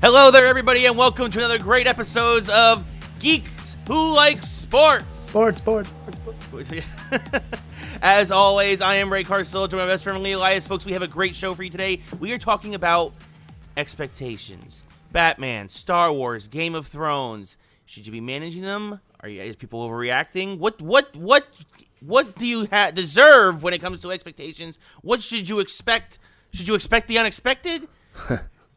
Hello there, everybody, and welcome to another great episodes of Geeks Who Like Sports. Sports. As always, I am Ray Carsillo, joined by my best friend Lee Elias. Folks, we have a great show for you today. We are talking about expectations. Batman, Star Wars, Game of Thrones. Should you be managing them? Is people overreacting? What do you deserve when it comes to expectations? What should you expect? Should you expect the unexpected?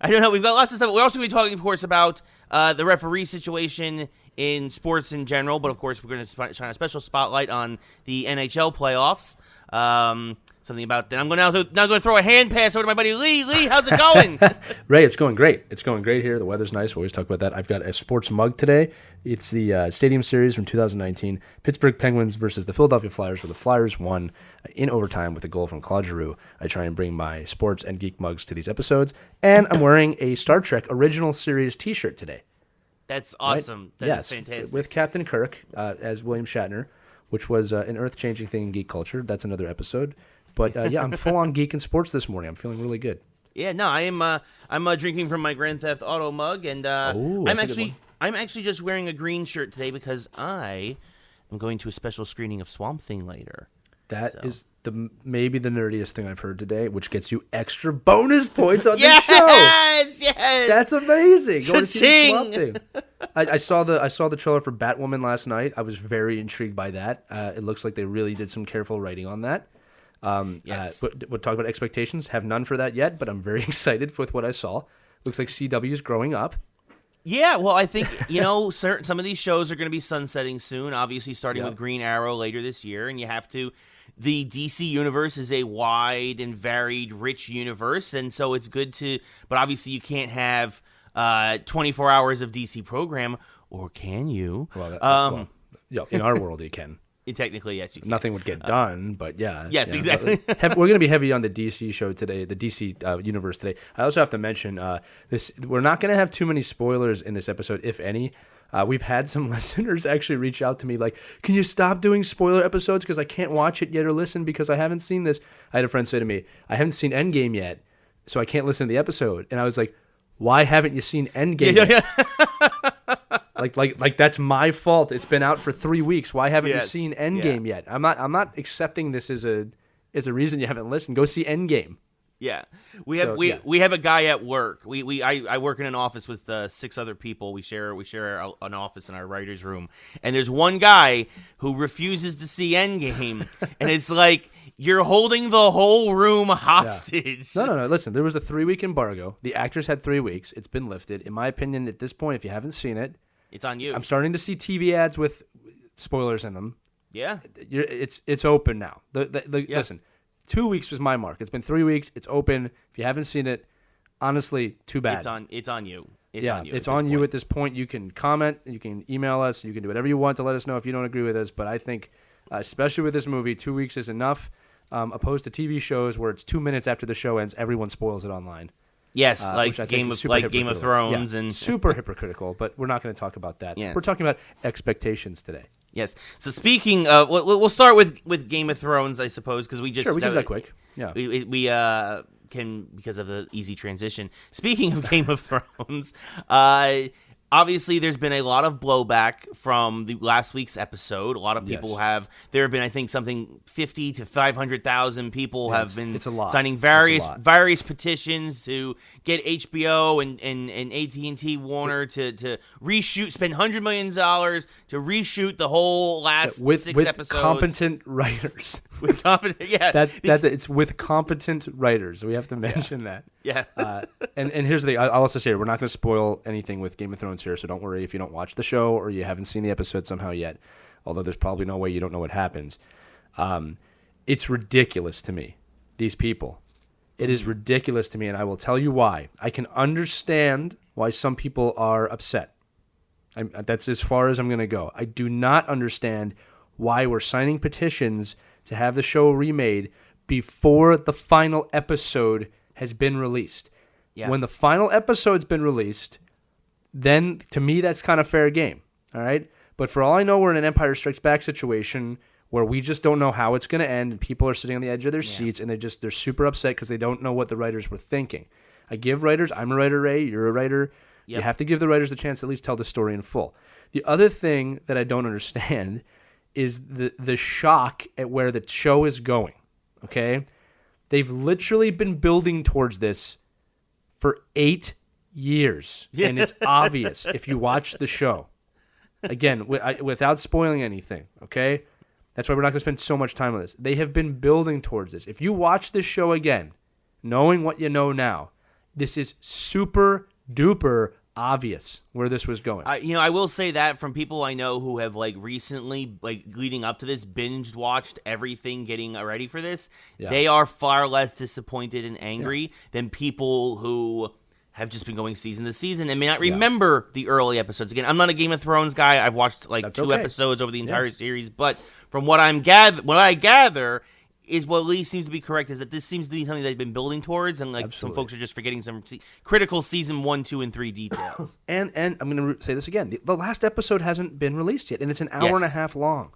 I don't know. We've got lots of stuff. We're also going to be talking, of course, about the referee situation in sports in general. But, of course, we're going to shine a special spotlight on the NHL playoffs. Something about that. I'm now going to throw a hand pass over to my buddy Lee. Lee, how's it going? Ray, it's going great. It's going great here. The weather's nice. We always talk about that. I've got a sports mug today. It's the Stadium Series from 2019. Pittsburgh Penguins versus the Philadelphia Flyers, where the Flyers won in overtime with a goal from Claude Giroux. I try and bring my sports and geek mugs to these episodes. And I'm wearing a Star Trek Original Series t-shirt today. That's awesome. Right? That is fantastic. With Captain Kirk as William Shatner, which was an earth-changing thing in geek culture. That's another episode. But I'm full on geek and sports this morning. I'm feeling really good. Yeah, no, I'm drinking from my Grand Theft Auto mug, and I'm actually just wearing a green shirt today because I am going to a special screening of Swamp Thing later. That is maybe the nerdiest thing I've heard today, which gets you extra bonus points on the show. Yes. That's amazing. Going to see Swamp Thing. I saw the trailer for Batwoman last night. I was very intrigued by that. It looks like they really did some careful writing on that. Yes. We'll talk about expectations. Have none for that yet, but I'm very excited with what I saw. Looks like CW is growing up. Yeah, well, I think, some of these shows are going to be sunsetting soon, obviously starting with Green Arrow later this year, and you have to. The DC universe is a wide and varied, rich universe, and so it's good to. But obviously, you can't have 24 hours of DC program, or can you? Well, in our world, you can. Technically, yes, you can. Nothing would get done, but yeah. Yes, exactly. We're going to be heavy on the DC show today, the DC universe today. I also have to mention this. We're not going to have too many spoilers in this episode, if any. We've had some listeners actually reach out to me like, can you stop doing spoiler episodes because I can't watch it yet or listen because I haven't seen this. I had a friend say to me, I haven't seen Endgame yet, so I can't listen to the episode. And I was like, why haven't you seen Endgame yet? Like that's my fault. It's been out for 3 weeks. Why haven't you seen Endgame yet? I'm not accepting this as a reason you haven't listened. Go see Endgame. Yeah, we have a guy at work. I work in an office with 6 other people. We share an office in our writers' room, and there's one guy who refuses to see Endgame, and it's like you're holding the whole room hostage. Yeah. No. Listen, there was a 3-week embargo. The actors had 3 weeks. It's been lifted. In my opinion, at this point, if you haven't seen it, it's on you. I'm starting to see TV ads with spoilers in them. Yeah, it's open now. Listen, 2 weeks was my mark. It's been 3 weeks. It's open. If you haven't seen it, honestly, too bad. It's on you. It's on you at this point. You can comment. You can email us. You can do whatever you want to let us know if you don't agree with us. But I think, especially with this movie, 2 weeks is enough. Opposed to TV shows where it's 2 minutes after the show ends, everyone spoils it online. Yes, like Game of Thrones and super hypocritical. But we're not going to talk about that. Yes. We're talking about expectations today. Yes. So speaking of, we'll start with Game of Thrones, I suppose, because we just we can do that quick. Yeah, we can because of the easy transition. Speaking of Game of Thrones, obviously, there's been a lot of blowback from the last week's episode. A lot of people there have been, I think, something 50 to 500,000 people have been signing various petitions to get HBO and AT&T Warner to reshoot, spend $100 million to reshoot the whole last 6 episodes. With competent writers. With competent, yeah. That's it. It's with competent writers. We have to mention that. Yeah. And here's the thing. I'll also say we're not going to spoil anything with Game of Thrones here, so don't worry if you don't watch the show or you haven't seen the episode somehow yet, although there's probably no way you don't know what happens. It's ridiculous to me, these people. It is ridiculous to me, and I will tell you why. I can understand why some people are upset. That's as far as I'm going to go. I do not understand why we're signing petitions to have the show remade before the final episode has been released. Yeah. When the final episode's been released, then to me that's kind of fair game. All right? But for all I know, we're in an Empire Strikes Back situation where we just don't know how it's going to end, and people are sitting on the edge of their seats, and they're super upset because they don't know what the writers were thinking. I give writers, I'm a writer, Ray, you're a writer, You Yep. have to give the writers the chance to at least tell the story in full. The other thing that I don't understand is the shock at where the show is going. Okay? They've literally been building towards this for 8 years. Yeah. And it's obvious if you watch the show. Again, without spoiling anything, okay? That's why we're not going to spend so much time on this. They have been building towards this. If you watch this show again, knowing what you know now, this is super duper obvious where this was going. I will say that from people I know who have recently, leading up to this, binged watched everything getting ready for this. Yeah. They are far less disappointed and angry than people who have just been going season to season and may not remember the early episodes. Again, I'm not a Game of Thrones guy. I've watched two episodes over the entire series, but from what I gather is what at least seems to be correct is that this seems to be something they've been building towards, and some folks are just forgetting some critical season 1, 2, and 3 details. and I'm going to say this again: the last episode hasn't been released yet, and it's an hour and a half long.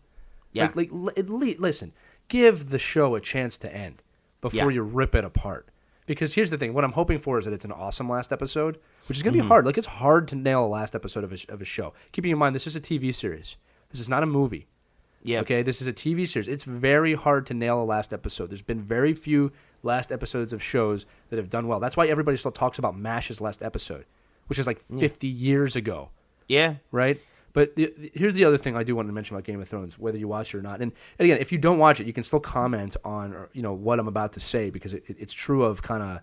Yeah, listen, give the show a chance to end before you rip it apart. Because here's the thing: what I'm hoping for is that it's an awesome last episode, which is going to be hard. It's hard to nail a last episode of a show. Keeping in mind, this is a TV series. This is not a movie. Yeah. Okay, this is a TV series. It's very hard to nail a last episode. There's been very few last episodes of shows that have done well. That's why everybody still talks about MASH's last episode, which is 50 years ago. Yeah. Right? But here's the other thing I do want to mention about Game of Thrones, whether you watch it or not. And again, if you don't watch it, you can still comment on what I'm about to say because it's true of kind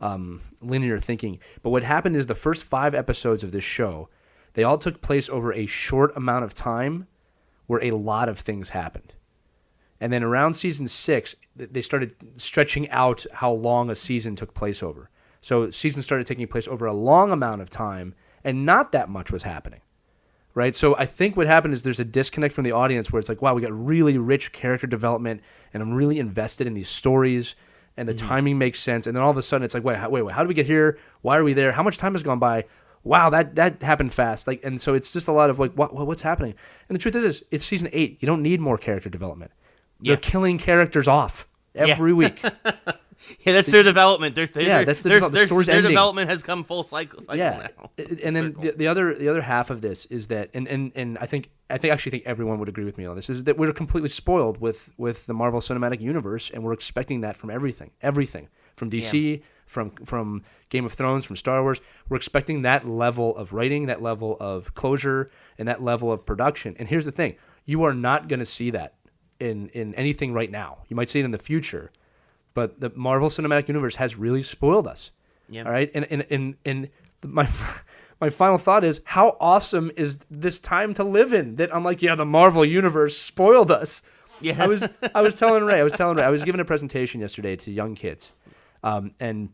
of linear thinking. But what happened is the first 5 episodes of this show, they all took place over a short amount of time where a lot of things happened. And then around season 6, they started stretching out how long a season took place over. So seasons started taking place over a long amount of time, and not that much was happening. Right? So I think what happened is there's a disconnect from the audience where it's wow, we got really rich character development, and I'm really invested in these stories, and the timing makes sense. And then all of a sudden it's wait, how did we get here? Why are we there? How much time has gone by? Wow, that happened fast. And so it's just a lot of what's happening? And the truth is, it's season 8. You don't need more character development. They're killing characters off every week. Yeah, that's their development. Their development has come full cycle now. And then the other half of this is that, and I actually think everyone would agree with me on this, is that we're completely spoiled with the Marvel Cinematic Universe, and we're expecting that from everything from DC, from Game of Thrones, from Star Wars. We're expecting that level of writing, that level of closure, and that level of production. And here's the thing: you are not going to see that in anything right now. You might see it in the future. But the Marvel Cinematic Universe has really spoiled us. Yeah. All right. And my final thought is, how awesome is this time to live in? That I'm the Marvel Universe spoiled us. Yeah. I was telling Ray, I was giving a presentation yesterday to young kids, and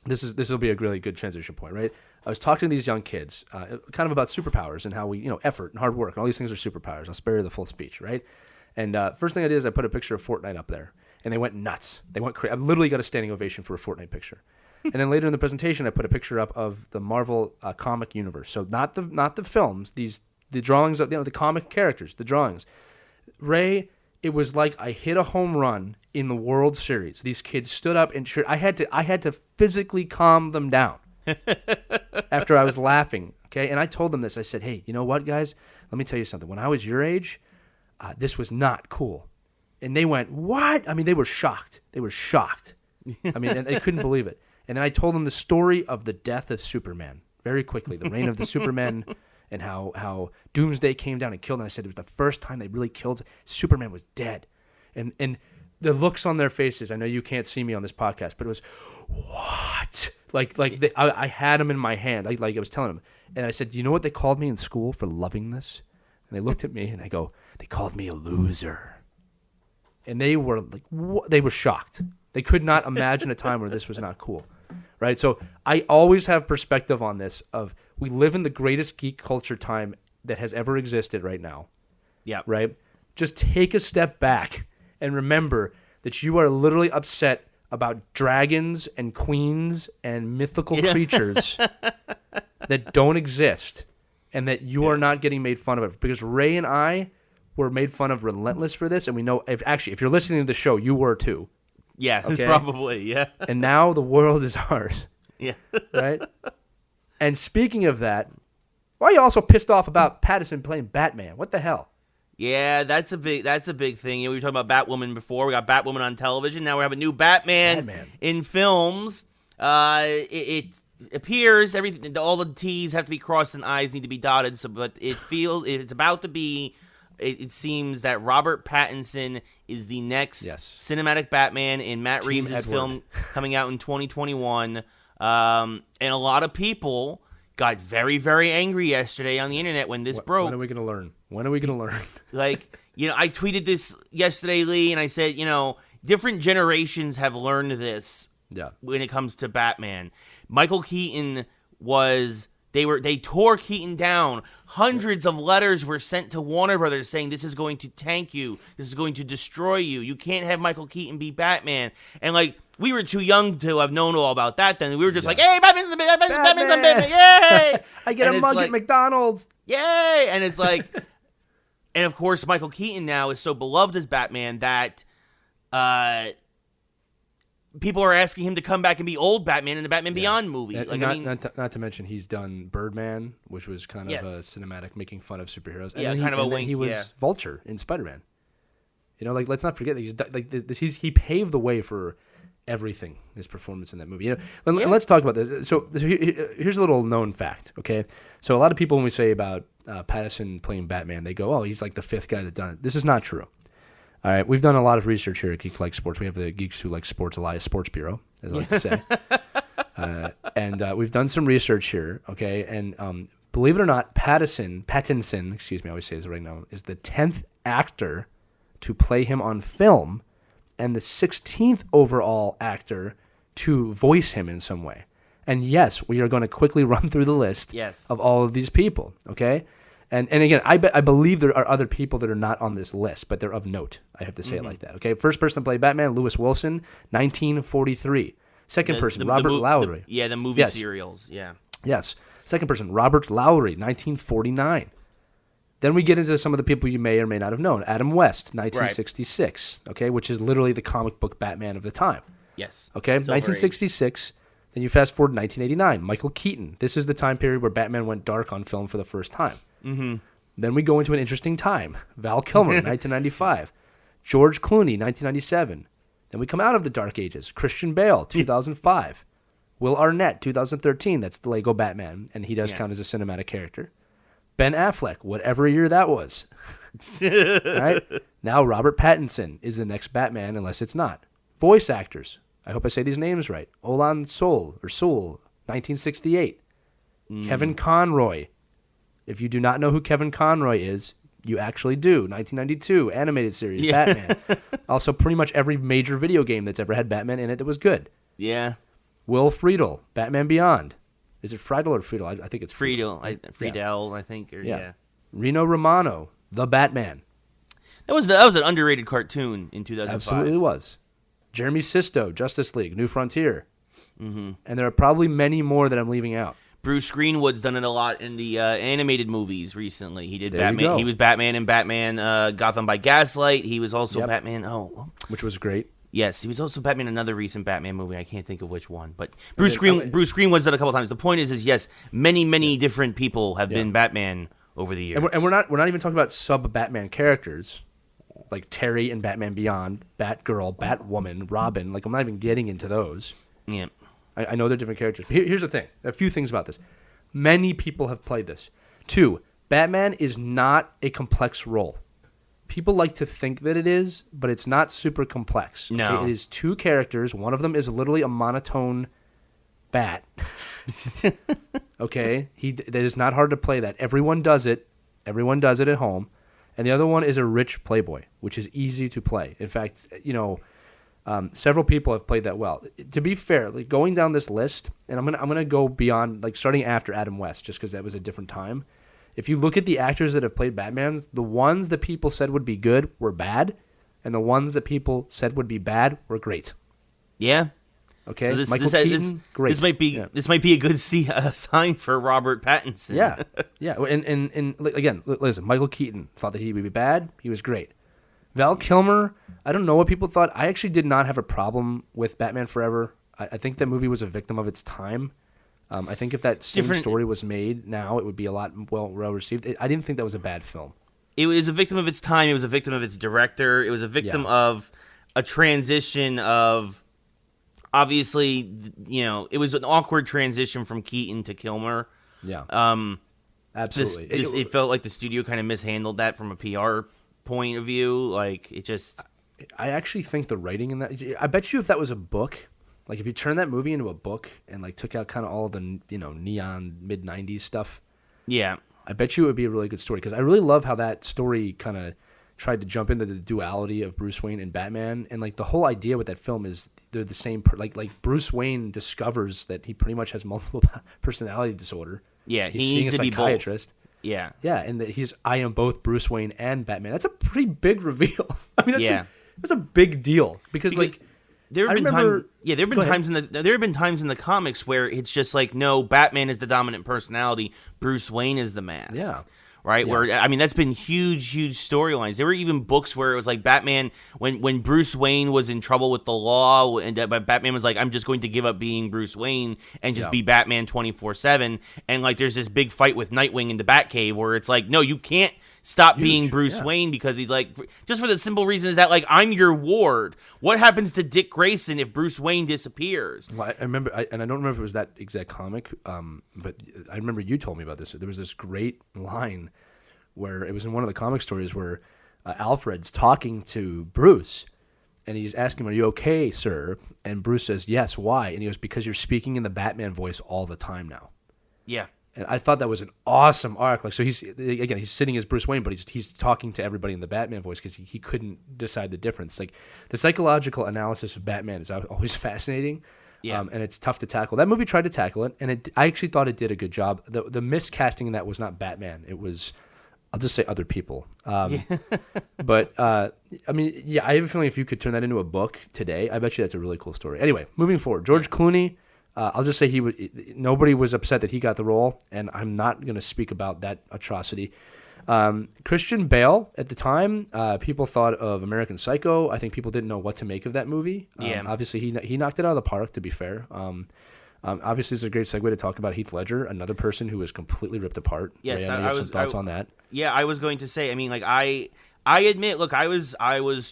this will be a really good transition point, right? I was talking to these young kids, kind of about superpowers and how we, effort and hard work and all these things are superpowers. I'll spare you the full speech, right? And first thing I did is I put a picture of Fortnite up there. And they went nuts. They went crazy. I literally got a standing ovation for a Fortnite picture. And then later in the presentation, I put a picture up of the Marvel comic universe. So not the films, the drawings of the comic characters, the drawings. Ray, it was like I hit a home run in the World Series. These kids stood up and I had to physically calm them down after I was laughing. Okay, and I told them this. I said, "Hey, you know what, guys? Let me tell you something. When I was your age, this was not cool." And they went, "What?" I mean, they were shocked. I mean, and they couldn't believe it. And then I told them the story of the death of Superman very quickly, the reign of the Superman, and how Doomsday came down and killed him. I said it was the first time they really killed Superman was dead. And the looks on their faces, I know you can't see me on this podcast, but it was, what? I had them in my hand. I was telling them. And I said, "Do you know what they called me in school for loving this?" And they looked at me and I go, "They called me a loser." And they were they were shocked. They could not imagine a time where this was not cool, right? So I always have perspective on this of we live in the greatest geek culture time that has ever existed right now. Yeah. Right? Just take a step back and remember that you are literally upset about dragons and queens and mythical creatures that don't exist and that you are not getting made fun of it. Because Ray and I were made fun of relentless for this, and we know if you're listening to the show, you were too. Yeah, okay? Probably, yeah. And now the world is ours. Yeah. Right? And speaking of that, why are you also pissed off about Pattinson playing Batman? What the hell? Yeah, that's a big thing. We were talking about Batwoman before. We got Batwoman on television. Now we have a new Batman. In films. It appears everything. All the T's have to be crossed and I's need to be dotted. But it's about to be. It seems that Robert Pattinson is the next cinematic Batman in Matt Reeves' film coming out in 2021. And a lot of people got very, very angry yesterday on the internet when this broke. When are we going to learn? When are we going to learn? I tweeted this yesterday, Lee, and I said, different generations have learned this when it comes to Batman. Michael Keaton they tore Keaton down. Hundreds of letters were sent to Warner Brothers saying this is going to tank you. This is going to destroy you. You can't have Michael Keaton be Batman. And we were too young to have known all about that then. We were just like, hey, Batman's Batman, yay! I get a mug at McDonald's. Yay! And it's like, and of course, Michael Keaton now is so beloved as Batman that people are asking him to come back and be old Batman in the Batman Beyond movie. Not to mention he's done Birdman, which was kind of a cinematic making fun of superheroes. And kind of a wink. He was Vulture in Spider-Man. Let's not forget that he paved the way for everything. His performance in that movie. And let's talk about this. So here's a little known fact. Okay, so a lot of people when we say about Pattinson playing Batman, they go, "Oh, he's like the fifth guy that done it." This is not true. All right, we've done a lot of research here at Geek Like Sports. We have the Geeks Who Like Sports Elias Sports Bureau, as I like to say. And we've done some research here, okay? And believe it or not, Pattinson, excuse me, I always say this right now, is the 10th actor to play him on film and the 16th overall actor to voice him in some way. And yes, we are going to quickly run through the list of all of these people, okay? And again, I believe there are other people that are not on this list, but they're of note. I have to say it like that. Okay, first person to play Batman, Lewis Wilson, 1943. Second person, Robert Lowry. The movie serials. Yeah. Yes. Second person, Robert Lowry, 1949. Then we get into some of the people you may or may not have known. Adam West, 1966. Right. Okay, which is literally the comic book Batman of the time. Yes. Okay, 1966. Age. Then you fast forward to 1989. Michael Keaton. This is the time period where Batman went dark on film for the first time. Mm-hmm. Then we go into an interesting time. Val Kilmer, 1995. George Clooney, 1997. Then we come out of the Dark Ages. Christian Bale, 2005. Will Arnett, 2013. That's the Lego Batman, and he does count as a cinematic character. Ben Affleck, whatever year that was. Right? Now Robert Pattinson is the next Batman, unless it's not. Voice actors. I hope I say these names right. Olan Soule, 1968. Kevin Conroy. If you do not know who Kevin Conroy is, you actually do. 1992, animated series, Batman. Also, pretty much every major video game that's ever had Batman in it that was good. Yeah. Will Friedle, Batman Beyond. Is it Friedle or Friedle? I think it's Friedle. Friedel, I think. Reno Romano, The Batman. That was an underrated cartoon in 2005. Absolutely was. Jeremy Sisto, Justice League, New Frontier. Mm-hmm. And there are probably many more that I'm leaving out. Bruce Greenwood's done it a lot in the animated movies recently. He did Batman. He was Batman in Batman Gotham by Gaslight. He was also Batman. Which was great. Yes, he was also Batman in another recent Batman movie. I can't think of which one, but Bruce Greenwood's done it a couple times. The point is yes, many different people have been Batman over the years. And we're not even talking about sub Batman characters like Terry in Batman Beyond, Batgirl, Batwoman, Robin. Like I'm not even getting into those. Yeah. I know they're different characters. But here's the thing. A few things about this. Many people have played this. 2, Batman is not a complex role. People like to think that it is, but it's not super complex. No. Okay? It is 2 characters. One of them is literally a monotone bat. Okay? That is not hard to play that. Everyone does it. Everyone does it at home. And the other one is a rich playboy, which is easy to play. In fact, several people have played that well. To be fair, like going down this list, and I'm gonna go beyond, like starting after Adam West, just because that was a different time. If you look at the actors that have played Batmans, the ones that people said would be good were bad, and the ones that people said would be bad were great. Yeah. Okay. So Michael Keaton, great. This might be a good sign for Robert Pattinson. Yeah. And again, listen, Michael Keaton thought that he would be bad. He was great. Val Kilmer, I don't know what people thought. I actually did not have a problem with Batman Forever. I think that movie was a victim of its time. I think if that same Different- story was made now, it would be a lot well received. I didn't think that was a bad film. It was a victim of its time. It was a victim of its director. It was a victim of a transition of, obviously, it was an awkward transition from Keaton to Kilmer. Yeah. Absolutely. Absolutely. It felt like the studio kind of mishandled that from a PR point of view. Like, it just... I actually think the writing in that... I bet you if that was a book, like if you turned that movie into a book and like took out kind of all the, neon mid-90s stuff... Yeah. I bet you it would be a really good story, because I really love how that story kind of tried to jump into the duality of Bruce Wayne and Batman, and like the whole idea with that film is they're the same. Like Bruce Wayne discovers that he pretty much has multiple personality disorder. Yeah, he's he needs to be both. psychiatrist. Yeah, yeah, and that I am both Bruce Wayne and Batman. That's a pretty big reveal. I mean, that's a big deal because like. There have been times in the comics where it's just like, no, Batman is the dominant personality, Bruce Wayne is the mask. Yeah. Right? Yeah. Where, I mean, that's been huge storylines. There were even books where it was like Batman, when Bruce Wayne was in trouble with the law, and Batman was like, I'm just going to give up being Bruce Wayne and just be Batman 24/7. And like, there's this big fight with Nightwing in the Batcave where it's like, no, you can't stop being Bruce Wayne, because he's like, just for the simple reason is that, like, I'm your ward. What happens to Dick Grayson if Bruce Wayne disappears? Well, I remember, and I don't remember if it was that exact comic, but I remember you told me about this. There was this great line where it was in one of the comic stories where Alfred's talking to Bruce, and he's asking him, "Are you okay, sir?" And Bruce says, "Yes, why?" And he goes, "Because you're speaking in the Batman voice all the time now." Yeah. And I thought that was an awesome arc. Like, so he's sitting as Bruce Wayne, but he's talking to everybody in the Batman voice because he couldn't decide the difference. Like, the psychological analysis of Batman is always fascinating, and it's tough to tackle. That movie tried to tackle it, and I actually thought it did a good job. The miscasting in that was not Batman; it was, I'll just say, other people. But I mean, I have a feeling if you could turn that into a book today, I bet you that's a really cool story. Anyway, moving forward, George Clooney. I'll just say nobody was upset that he got the role, and I'm not going to speak about that atrocity. Christian Bale, at the time, people thought of American Psycho. I think people didn't know what to make of that movie. Obviously, he knocked it out of the park, to be fair. Obviously, it's a great segue to talk about Heath Ledger, another person who was completely ripped apart. Yes, Ray, I have some thoughts on that. Yeah, I was going to say, I mean, like, I admit, look, I was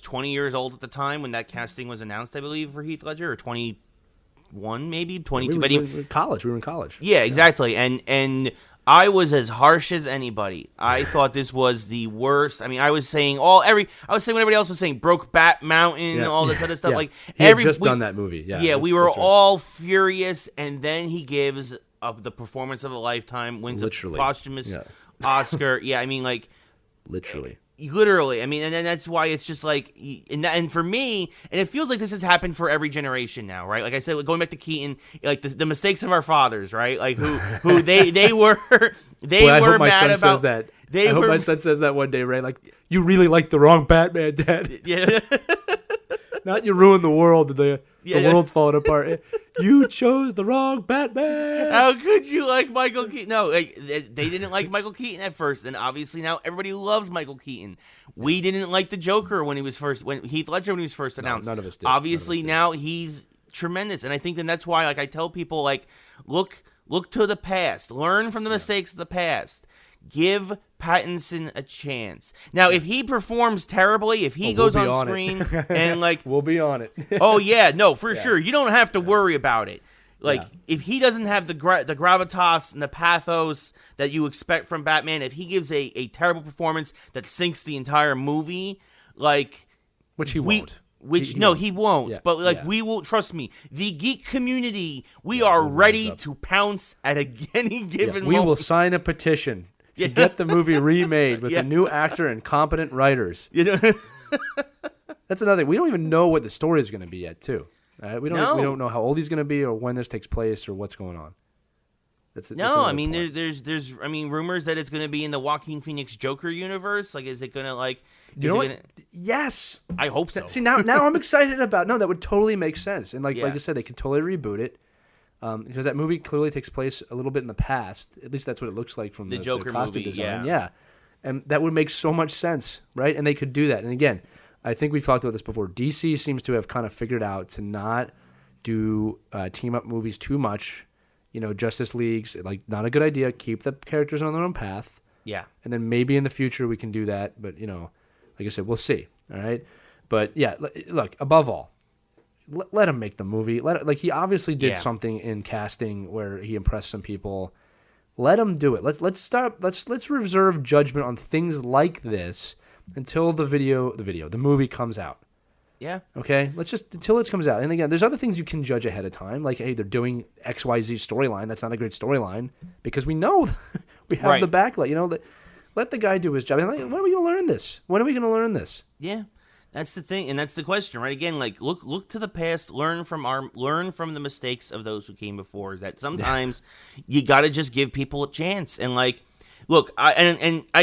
20 years old at the time when that casting was announced, I believe, for Heath Ledger, or 21, maybe 22. We were in college. Yeah, exactly. And I was as harsh as anybody. I thought this was the worst. I mean, I was saying what everybody else was saying, Brokeback Mountain, all this other stuff. Yeah. Like, he had just done that movie. Yeah, we were all furious, and then he gives up the performance of a lifetime, wins a posthumous Oscar. Yeah, I mean, like, literally. I mean, and then that's why it's just like, and for me, and it feels like this has happened for every generation now, right? Like I said, going back to Keaton, like the mistakes of our fathers, right? Like who they were mad about. I hope my son says that one day, right? Like, you really like the wrong Batman, Dad. Yeah. Not you ruined the world. The world's falling apart. You chose the wrong Batman. How could you like Michael Keaton? No, like, they didn't like Michael Keaton at first, and obviously now everybody loves Michael Keaton. We didn't like the Joker when Heath Ledger when he was first announced. None of us did. Obviously now he's tremendous, and I think that's why, like, I tell people, like, look to the past, learn from the mistakes of the past. Give Pattinson a chance. Now, if he performs terribly, if he goes on screen and, like... We'll be on it. Oh, yeah, no, for sure. You don't have to worry about it. Like, if he doesn't have the gravitas and the pathos that you expect from Batman, if he gives a terrible performance that sinks the entire movie, like... Which he won't. He won't. Yeah, but, like, we will, trust me, the geek community, we are ready to pounce at any given moment. We will sign a petition to get the movie remade with a new actor and competent writers. That's another thing. We don't even know what the story is going to be yet, too. We don't know how old he's going to be or when this takes place or what's going on. I mean, there's rumors that it's going to be in the Joaquin Phoenix Joker universe. Like, is it going to, like... Yes! I hope so. See, now I'm excited about... No, that would totally make sense. And like I said, they can totally reboot it. Because that movie clearly takes place a little bit in the past. At least that's what it looks like from the Joker costume movie, design. Yeah. And that would make so much sense, right? And they could do that. And again, I think we've talked about this before. DC seems to have kind of figured out to not do team-up movies too much Justice Leagues, like, not a good idea. Keep the characters on their own path. Yeah. And then maybe in the future we can do that. But, like I said, we'll see. All right. But, yeah, look, above all, let him make the movie. He obviously did something in casting where he impressed some people. Let him do it. Let's reserve judgment on things like this until the movie comes out. Yeah. Okay? Until it comes out. And again, there's other things you can judge ahead of time. Like, hey, they're doing XYZ storyline. That's not a great storyline because we know we have the backlight. Let the guy do his job. Like, when are we going to learn this? When are we going to learn this? Yeah. That's the thing, and that's the question, right? Again, like look to the past, learn from the mistakes of those who came before. Is that sometimes you got to just give people a chance, and like, look, I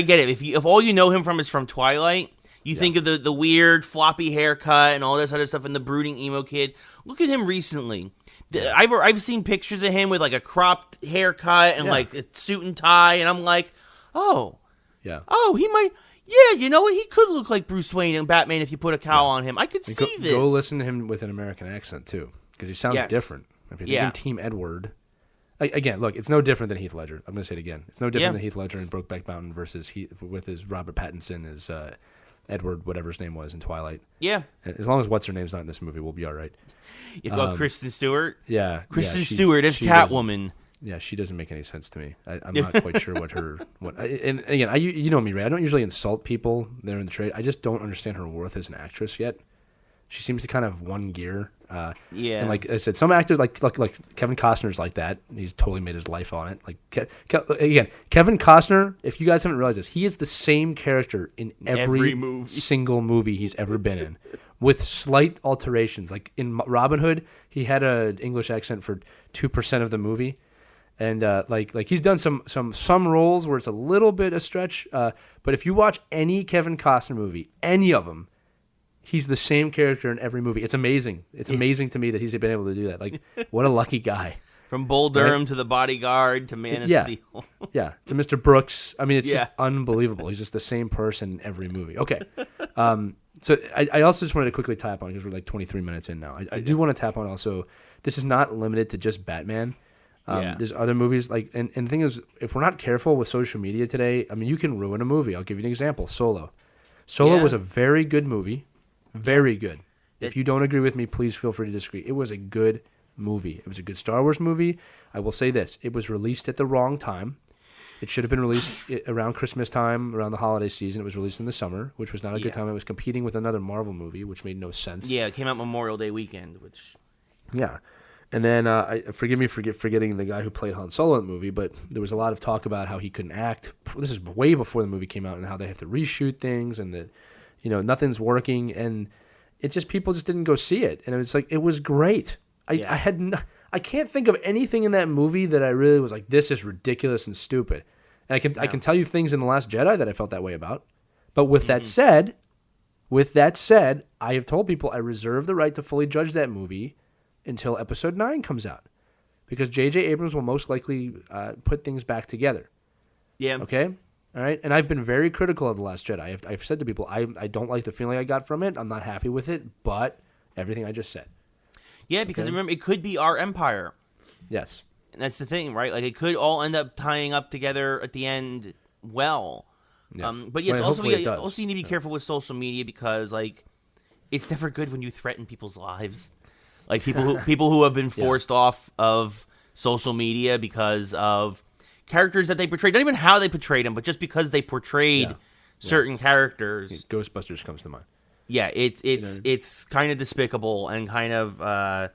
get it. If all you know him from is from Twilight, you think of the weird floppy haircut and all this other stuff, and the brooding emo kid. Look at him recently. I've seen pictures of him with like a cropped haircut and like a suit and tie, and I'm like, oh, he might. Yeah, you know what? He could look like Bruce Wayne and Batman if you put a cowl on him. I could see this. Go listen to him with an American accent, too, because he sounds different. If you're thinking Team Edward, again, look, it's no different than Heath Ledger. I'm going to say it again. It's no different than Heath Ledger in Brokeback Mountain versus with his Robert Pattinson as Edward, whatever his name was, in Twilight. Yeah. As long as what's-her-name's not in this movie, we'll be all right. You call Kristen Stewart? Yeah. Kristen Stewart as Catwoman. Yeah, she doesn't make any sense to me. I'm not quite sure and again, you know me, Ray. I don't usually insult people that are in the trade. I just don't understand her worth as an actress yet. She seems to kind of one gear. And like I said, some actors like Kevin Costner's like that. He's totally made his life on it. Like again, Kevin Costner. If you guys haven't realized this, he is the same character in every single movie he's ever been in, with slight alterations. Like in Robin Hood, he had an English accent for 2% of the movie. And like he's done some roles where it's a little bit a stretch, but if you watch any Kevin Costner movie, any of them, he's the same character in every movie. It's amazing. It's amazing to me that he's been able to do that. Like, what a lucky guy. From Bull Durham to The Bodyguard to Man of Steel. Yeah, to Mr. Brooks. I mean, it's just unbelievable. He's just the same person in every movie. Okay. So I also just wanted to quickly tap on, because we're like 23 minutes in now. I do want to tap on also, this is not limited to just Batman. There's other movies, like, and the thing is, if we're not careful with social media today, I mean, you can ruin a movie. I'll give you an example. Solo was a very good movie. Very good. If you don't agree with me, please feel free to disagree. It was a good movie. It was a good Star Wars movie. I will say this. It was released at the wrong time. It should have been released around Christmas time, around the holiday season. It was released in the summer, which was not a good time. It was competing with another Marvel movie, which made no sense. Yeah, it came out Memorial Day weekend, which... Yeah. And then, forgive me for forgetting the guy who played Han Solo in the movie, but there was a lot of talk about how he couldn't act. This is way before the movie came out, and how they have to reshoot things, and that, nothing's working, and people just didn't go see it. And it was like, it was great. I can't think of anything in that movie that I really was like, this is ridiculous and stupid. And I can tell you things in The Last Jedi that I felt that way about. But with that said, I have told people I reserve the right to fully judge that movie until Episode 9 comes out, because J.J. Abrams will most likely put things back together. Yeah. Okay? All right? And I've been very critical of The Last Jedi. I've said to people, I don't like the feeling I got from it. I'm not happy with it, but everything I just said. Yeah, because remember, it could be our empire. Yes. And that's the thing, right? Like, it could all end up tying up together at the end well. Yeah. But yes, also you need to be careful with social media, because, like, it's never good when you threaten people's lives. Like people who have been forced off of social media because of characters that they portrayed. Not even how they portrayed them, but just because they portrayed certain characters. Ghostbusters comes to mind. Yeah, it's kind of despicable and kind of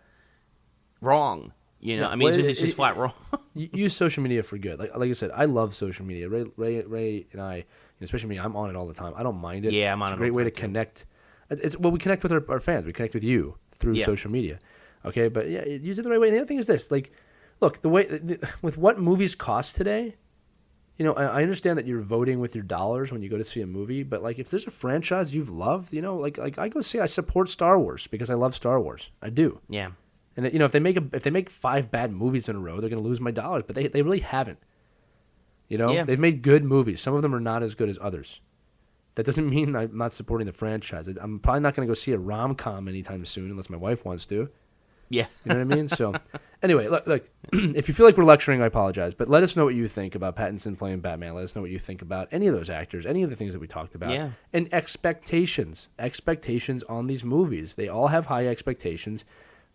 wrong. I mean, it's just flat wrong. Use social media for good. Like I said, I love social media. Ray and I, especially me, I'm on it all the time. I don't mind it. Yeah, I'm on it. It's a great way to connect. We connect with our fans. We connect with you through social media. Okay, but use it the right way. And the other thing is this, like, look, with what movies cost today, I understand that you're voting with your dollars when you go to see a movie, but like, if there's a franchise you've loved, like I support Star Wars because I love Star Wars. I do. Yeah. And if they make 5 bad movies in a row, they're going to lose my dollars, but they really haven't. They've made good movies. Some of them are not as good as others. That doesn't mean I'm not supporting the franchise. I'm probably not going to go see a rom-com anytime soon unless my wife wants to. Yeah. You know what I mean? So, anyway, look, if you feel like we're lecturing, I apologize. But let us know what you think about Pattinson playing Batman. Let us know what you think about any of those actors, any of the things that we talked about. Yeah. And expectations on these movies. They all have high expectations,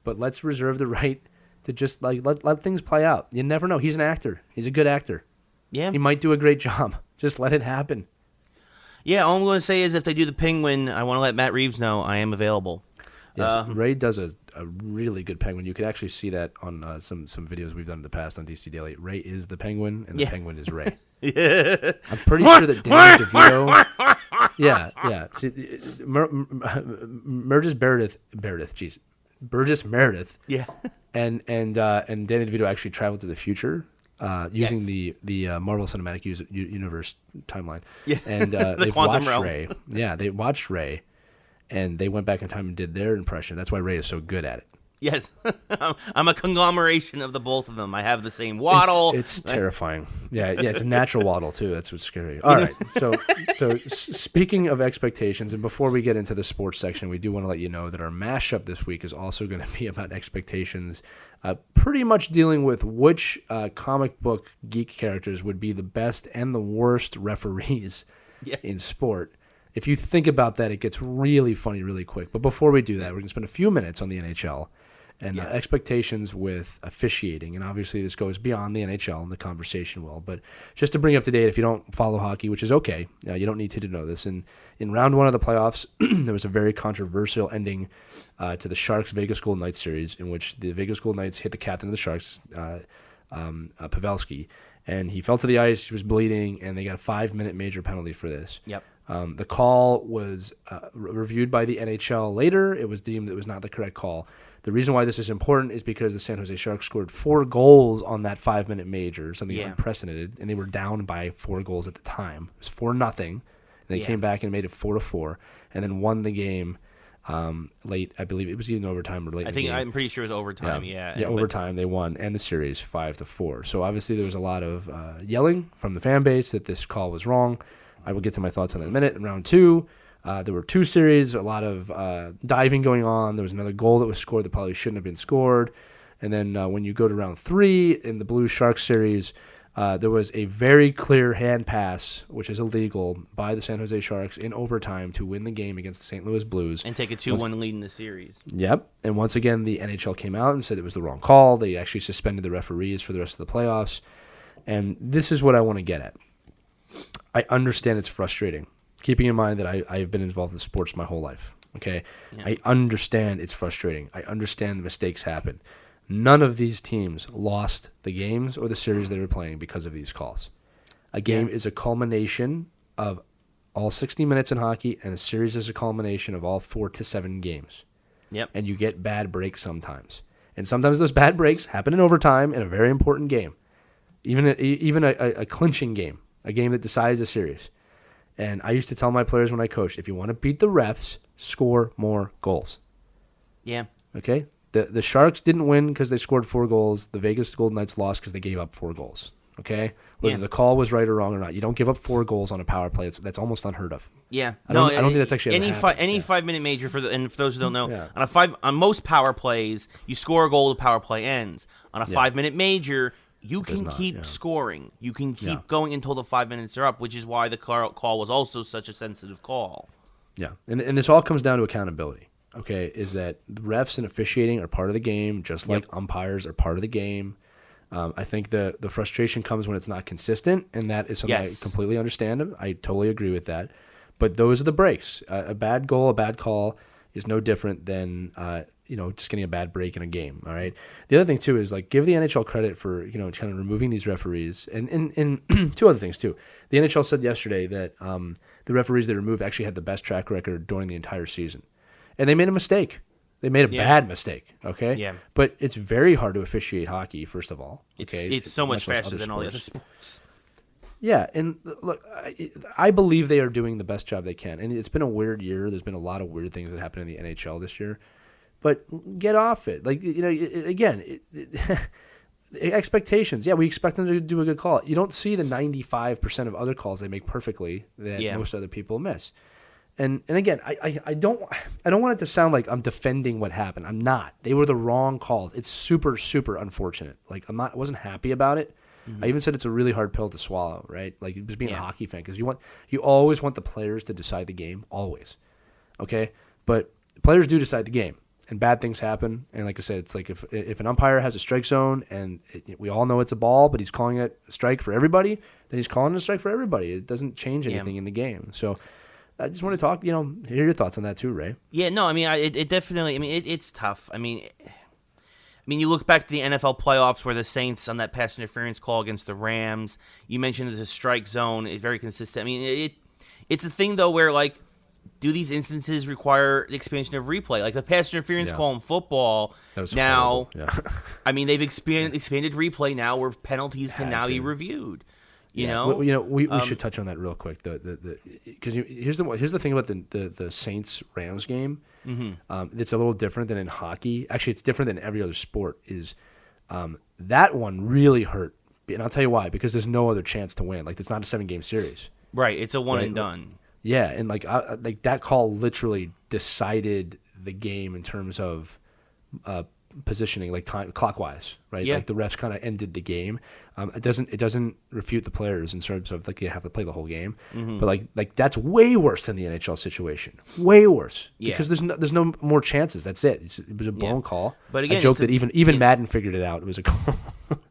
but let's reserve the right to just let things play out. You never know. He's an actor. He's a good actor. Yeah. He might do a great job. Just let it happen. Yeah, all I'm going to say is if they do the Penguin, I want to let Matt Reeves know I am available. Yes, Ray does a really good Penguin. You can actually see that on some videos we've done in the past on DC Daily. Ray is the Penguin, and the Penguin is Ray. Yeah. I'm pretty sure that Danny DeVito... Yeah. See, Burgess Meredith. Yeah. And Danny DeVito actually traveled to the future using Yes. the Marvel Cinematic Universe timeline. Yeah. And The they've quantum watched realm. Ray. Yeah, they watched Ray, and they went back in time and did their impression. That's why Ray is so good at it. Yes. I'm a conglomeration of the both of them. I have the same waddle. It's terrifying. Yeah, it's a natural waddle too. That's what's scary. All right. So speaking of expectations, and before we get into the sports section, we do want to let you know that our mashup this week is also going to be about expectations, pretty much dealing with which comic book geek characters would be the best and the worst referees in sport. If you think about that, it gets really funny really quick. But before we do that, we're going to spend a few minutes on the NHL and expectations with officiating. And obviously this goes beyond the NHL and the conversation will. But just to bring you up to date, if you don't follow hockey, which is okay, you don't need to know this. In round one of the playoffs, there was a very controversial ending to the Sharks Vegas Golden Knights series in which the Vegas Golden Knights hit the captain of the Sharks, Pavelski, and he fell to the ice, he was bleeding, and they got a 5-minute major penalty for this. Yep. The call was reviewed by the NHL later. It was deemed that it was not the correct call. The reason why this is important is because the San Jose Sharks scored 4 goals on that 5-minute major, something unprecedented, and they were down by 4 goals at the time. It was 4-0, and they came back and made it 4-4, and then won the game late. I believe it was either in overtime or late. I'm pretty sure it was overtime. Yeah. Overtime they won, and the series 5-4. So obviously there was a lot of yelling from the fan base that this call was wrong. I will get to my thoughts on it in a minute. In round 2, there were 2 series, a lot of diving going on. There was another goal that was scored that probably shouldn't have been scored. And then when you go to round 3 in the Blue Sharks series, there was a very clear hand pass, which is illegal, by the San Jose Sharks in overtime to win the game against the St. Louis Blues. And take a 2-1 lead in the series. Yep. And once again, the NHL came out and said it was the wrong call. They actually suspended the referees for the rest of the playoffs. And this is what I want to get at. I understand it's frustrating, keeping in mind that I've been involved in sports my whole life. Okay? Yeah. I understand it's frustrating. I understand the mistakes happen. None of these teams lost the games or the series they were playing because of these calls. A game is a culmination of all 60 minutes in hockey, and a series is a culmination of all 4 to 7 games. Yep. And you get bad breaks sometimes. And sometimes those bad breaks happen in overtime in a very important game, even a clinching game. A game that decides a series. And I used to tell my players when I coached, if you want to beat the refs, score more goals. Yeah. Okay? The Sharks didn't win because they scored 4 goals. The Vegas Golden Knights lost because they gave up 4 goals. Okay? Whether the call was right or wrong or not. You don't give up 4 goals on a power play. That's almost unheard of. Yeah. I don't think that's actually any ever happened. Any 5-minute major and for those who don't know, on most power plays, you score a goal, the power play ends. On a 5-minute major, you can keep scoring. You can keep going until the 5 minutes are up, which is why the call was also such a sensitive call. Yeah, and this all comes down to accountability, okay, is that the refs and officiating are part of the game, just like umpires are part of the game. I think the frustration comes when it's not consistent, and that is something I completely understand. I totally agree with that. But those are the breaks. A bad goal, a bad call is no different than just getting a bad break in a game. All right. The other thing too is give the NHL credit for kind of removing these referees, and 2 other things too. The NHL said yesterday that the referees they removed actually had the best track record during the entire season, and they made a mistake. They made a bad mistake. Okay. Yeah. But it's very hard to officiate hockey. First of all, it's so much faster than all the other sports. Yeah, and look, I believe they are doing the best job they can. And it's been a weird year. There's been a lot of weird things that happened in the NHL this year. But get off it. Expectations. Yeah, we expect them to do a good call. You don't see the 95% of other calls they make perfectly that most other people miss. And again, I don't want it to sound like I'm defending what happened. I'm not. They were the wrong calls. It's super, super unfortunate. Like I wasn't happy about it. I even said it's a really hard pill to swallow, right? Like just being a hockey fan, because you always want the players to decide the game, always. Okay, but players do decide the game, and bad things happen. And like I said, it's like if an umpire has a strike zone and we all know it's a ball, but he's calling it a strike for everybody, then he's calling it a strike for everybody. It doesn't change anything in the game. So I just want to talk, hear your thoughts on that too, Ray. Yeah, no, I mean, it definitely, I mean, it's tough. I mean, you look back to the NFL playoffs where the Saints on that pass interference call against the Rams, you mentioned there's a strike zone. It's very consistent. I mean, it's a thing, though, where, like, do these instances require the expansion of replay? Like the pass interference call in football, now, I mean, they've expanded replay now where penalties can now be reviewed. You know, we should touch on that real quick. Because here's the thing about the Saints Rams game. It's a little different than in hockey. Actually, it's different than every other sport. Is that one really hurt? And I'll tell you why. Because there's no other chance to win. Like it's not a 7-game series. Right. It's a one and done. Yeah, and like that call literally decided the game in terms of positioning, like time clockwise, right? Yeah. Like the refs kind of ended the game. It doesn't refute the players in terms of like you have to play the whole game, but like that's way worse than the NHL situation. Way worse. Yeah. Because there's no more chances. That's it. It was a blown call. But again, I joke that even Madden figured it out. It was a call.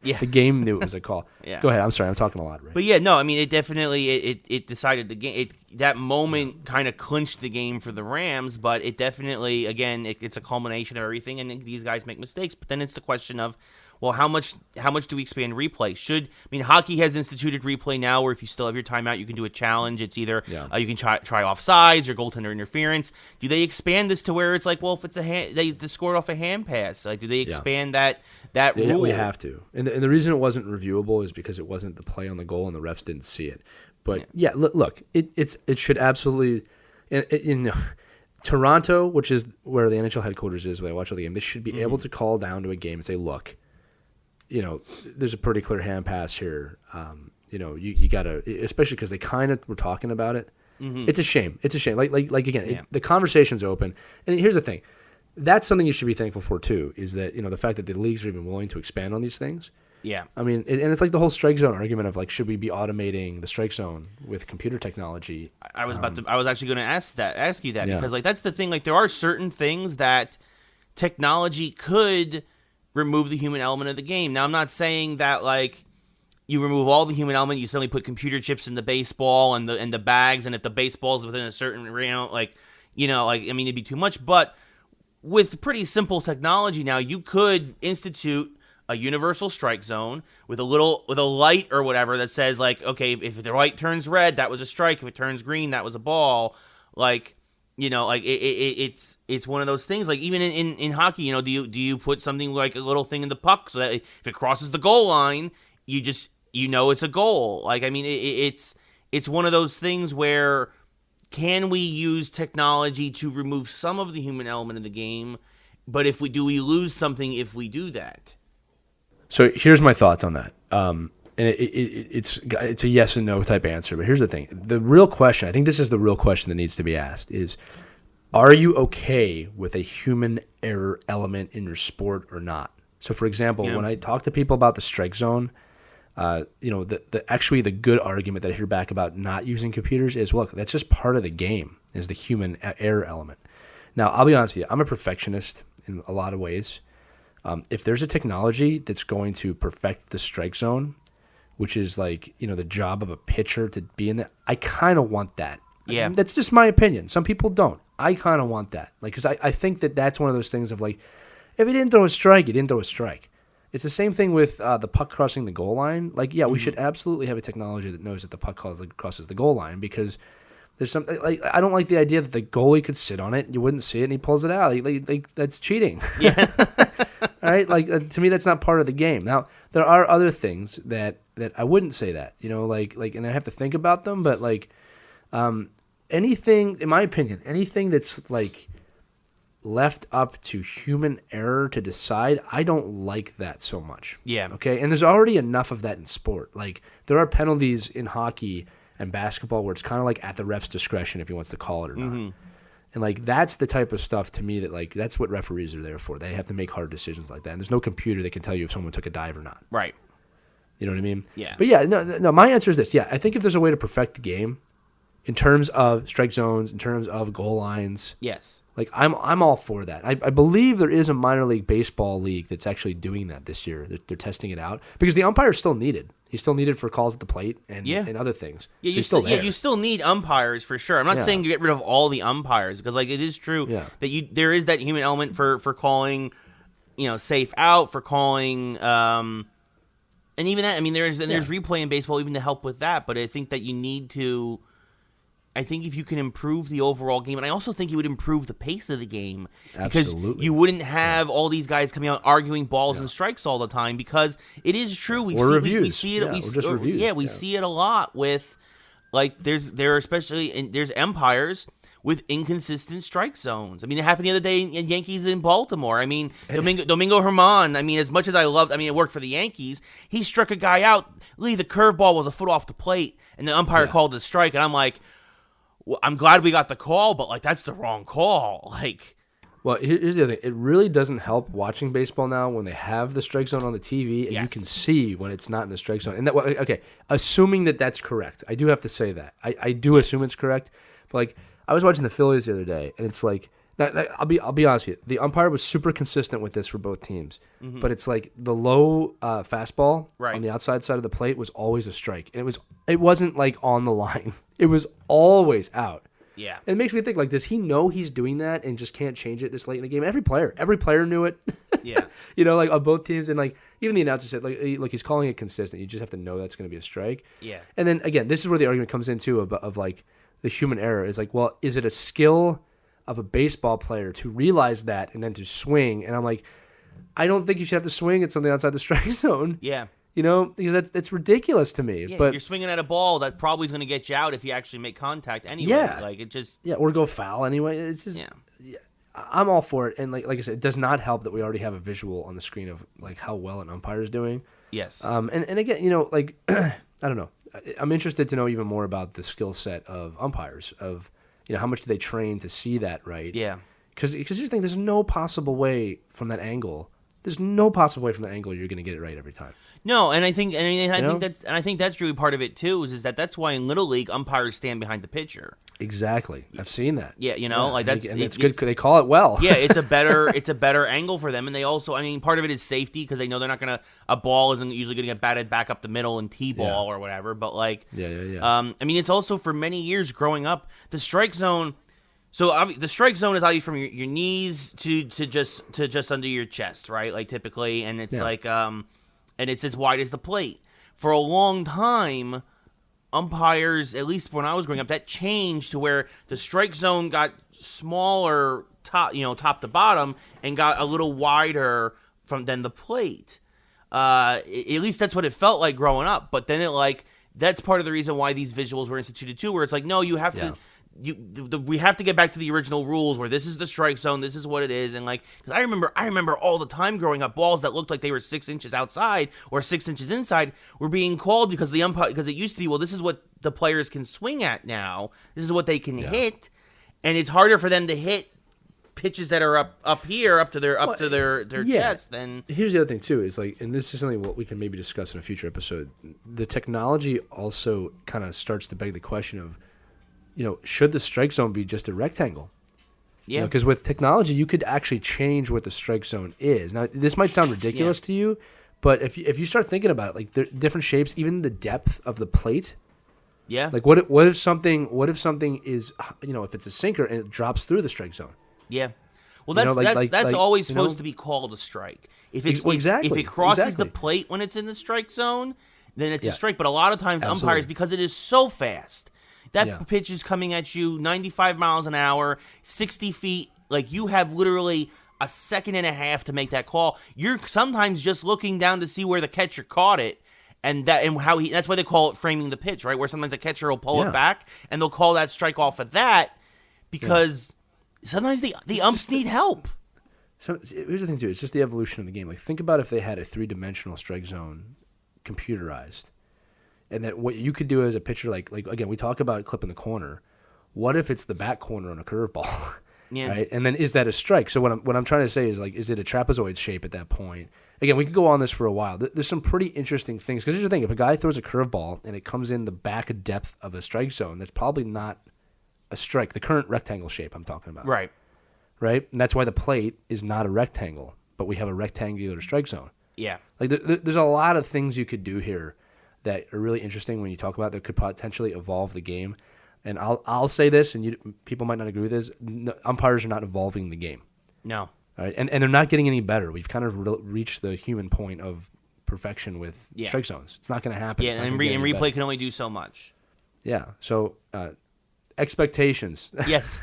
The game knew it was a call. Go ahead. I'm sorry. I'm talking a lot, right? But yeah, no. I mean, it definitely it decided the game. That moment kind of clinched the game for the Rams. But it definitely, again, it's a culmination of everything. And these guys make mistakes. But then it's the question of, well, how much do we expand replay? Hockey has instituted replay now, where if you still have your timeout, you can do a challenge. It's either you can try offsides or goaltender interference. Do they expand this to where it's like, well, if it's they scored off a hand pass, like do they expand that rule? We have to, and the reason it wasn't reviewable is because it wasn't the play on the goal and the refs didn't see it. But look, it should absolutely in Toronto, which is where the NHL headquarters is, where I watch all the game. They should be able to call down to a game and say, look, there's a pretty clear hand pass here. You got to, especially because they kind of were talking about it. It's a shame. It's a shame. Like again, the conversation's open. And here's the thing. That's something you should be thankful for, too, is that, the fact that the leagues are even willing to expand on these things. Yeah. I mean, and it's like the whole strike zone argument of, like, should we be automating the strike zone with computer technology? I was actually going to ask you that because, like, that's the thing. Like, there are certain things that technology could remove the human element of the game. Now, I'm not saying that, like, you remove all the human element, you suddenly put computer chips in the baseball and the bags, and if the baseball's within a certain range, it'd be too much. But with pretty simple technology now, you could institute a universal strike zone with a light or whatever that says, like, okay, if the light turns red, that was a strike. If it turns green, that was a ball. Like, it's one of those things. Like even in hockey, do you put something like a little thing in the puck so that if it crosses the goal line, it's a goal. Like, I mean, it's one of those things where can we use technology to remove some of the human element of the game? But we lose something if we do that? So here's my thoughts on that. And it's a yes and no type answer. But here's the thing. The real question, I think this is the real question that needs to be asked, is are you okay with a human error element in your sport or not? So, for example, when I talk to people about the strike zone, the good argument that I hear back about not using computers is, look, that's just part of the game, is the human error element. Now, I'll be honest with you. I'm a perfectionist in a lot of ways. If there's a technology that's going to perfect the strike zone, which is like, the job of a pitcher to be in that, I kind of want that. Yeah. I mean, that's just my opinion. Some people don't. I kind of want that. Like, because I think that's one of those things of like, if he didn't throw a strike, he didn't throw a strike. It's the same thing with the puck crossing the goal line. Like, we should absolutely have a technology that knows that the puck crosses the goal line, because there's something like, I don't like the idea that the goalie could sit on it, you wouldn't see it, and he pulls it out. Like that's cheating. Yeah. All right. Like to me, that's not part of the game. Now, there are other things that I wouldn't say that, and I have to think about them. But like, anything, in my opinion, anything that's like left up to human error to decide, I don't like that so much. Yeah. Okay. And there's already enough of that in sport. Like, there are penalties in hockey and basketball where it's kind of like at the ref's discretion if he wants to call it or not. Mm-hmm. And like that's the type of stuff to me that like that's what referees are there for. They have to make hard decisions like that. And there's no computer that can tell you if someone took a dive or not. Right. You know what I mean? Yeah. But yeah, no. My answer is this. Yeah, I think if there's a way to perfect the game, in terms of strike zones, in terms of goal lines, Yes. like I'm all for that. I believe there is a minor league baseball league that's actually doing that this year. They're testing it out because the umpire is still needed. He's still needed for calls at the plate and other things. Yeah, He's still there. you still need umpires for sure. I'm not saying you get rid of all the umpires because like it is true that there is that human element for calling, safe out, for calling and even that, I mean there's replay in baseball even to help with that, but I think that you need to I think if you can improve the overall game, and I also think you would improve the pace of the game because you wouldn't have all these guys coming out arguing balls and strikes all the time. Because it is true, we see it a lot with like there's umpires with inconsistent strike zones. I mean, it happened the other day in Yankees in Baltimore. I mean, Domingo Germán. I mean, as much as it worked for the Yankees. He struck a guy out. Lee, the curveball was a foot off the plate, and the umpire called it a strike, and I'm like. Well, I'm glad we got the call, but like that's the wrong call. Like, well, here's the other thing. It really doesn't help watching baseball now when they have the strike zone on the TV and you can see when it's not in the strike zone. And assuming that that's correct, I do have to say that I do assume it's correct. But like, I was watching the Phillies the other day, and it's like, I'll be honest with you. The umpire was super consistent with this for both teams, but it's like the low fastball on the outside side of the plate was always a strike, and it wasn't like on the line. It was always out. Yeah, and it makes me think like, does he know he's doing that and just can't change it this late in the game? Every player knew it. Yeah, like on both teams, and like even the announcer said like, look, he's calling it consistent. You just have to know that's going to be a strike. Yeah, and then again, this is where the argument comes into of like the human error is like, well, is it a skill of a baseball player to realize that and then to swing? And I'm like, I don't think you should have to swing at something outside the strike zone. Yeah. Because that's ridiculous to me. Yeah, but you're swinging at a ball that probably is going to get you out if you actually make contact anyway. Yeah. Like it just or go foul anyway. It's just I'm all for it. And like I said, it does not help that we already have a visual on the screen of like how well an umpire is doing. Yes. And again, like I don't know. I'm interested to know even more about the skill set of umpires of how much do they train to see that right? Yeah. Because here's the thing, there's no possible way from that angle. There's no possible way from that angle you're going to get it right every time. No, and I think that's really part of it too. Is that that's why in Little League umpires stand behind the pitcher. Exactly, I've seen that. Yeah, like that's it's good. They call it well. Yeah, it's a better angle for them, and they also, I mean, part of it is safety because they know they're not a ball isn't usually going to get batted back up the middle and T-ball or whatever. But like, I mean, it's also for many years growing up the strike zone. So the strike zone is obviously from your knees to just under your chest, right? Like typically, and it's like and it's as wide as the plate. For a long time, umpires, at least when I was growing up, that changed to where the strike zone got smaller top to bottom and got a little wider than the plate. At least that's what it felt like growing up. But then that's part of the reason why these visuals were instituted too, where it's like, no, you have to. We have to get back to the original rules where this is the strike zone, this is what it is, and like, because I remember all the time growing up, balls that looked like they were 6 inches outside or 6 inches inside were being called because the umpire, because it used to be, well, this is what the players can swing at now, this is what they can hit, and it's harder for them to hit pitches that are up here, up to their chest. Then here's the other thing too is like, and this is something what we can maybe discuss in a future episode. The technology also kind of starts to beg the question of, should the strike zone be just a rectangle? Yeah. Because with technology, you could actually change what the strike zone is. Now, this might sound ridiculous to you, but if you start thinking about it, like the different shapes, even the depth of the plate. Yeah. Like what if something is, if it's a sinker and it drops through the strike zone? Yeah. Well, that's always supposed to be called a strike. If it crosses the plate when it's in the strike zone, then it's a strike. But a lot of times umpires, because it is so fast. That pitch is coming at you 95 miles an hour, 60 feet. Like, you have literally a second and a half to make that call. You're sometimes just looking down to see where the catcher caught it, that's why they call it framing the pitch, right? Where sometimes the catcher will pull it back, and they'll call that strike off of that because sometimes the umps need help. So here's the thing, too. It's just the evolution of the game. Like, think about if they had a 3-dimensional strike zone computerized. And that what you could do as a pitcher, like again, we talk about clipping the corner. What if it's the back corner on a curveball? Yeah. Right? And then is that a strike? So what I'm trying to say is, like, is it a trapezoid shape at that point? Again, we could go on this for a while. There's some pretty interesting things. Because here's the thing. If a guy throws a curveball and it comes in the back depth of a strike zone, that's probably not a strike. The current rectangle shape I'm talking about. Right. Right? And that's why the plate is not a rectangle, but we have a rectangular strike zone. Yeah. Like there's a lot of things you could do here that are really interesting when you talk about that could potentially evolve the game. And I'll say this, and people might not agree with this. No, umpires are not evolving the game. No. Right? And they're not getting any better. We've kind of reached the human point of perfection with strike zones. It's not going to happen. Yeah, and replay can only do so much. Yeah. So expectations. Yes.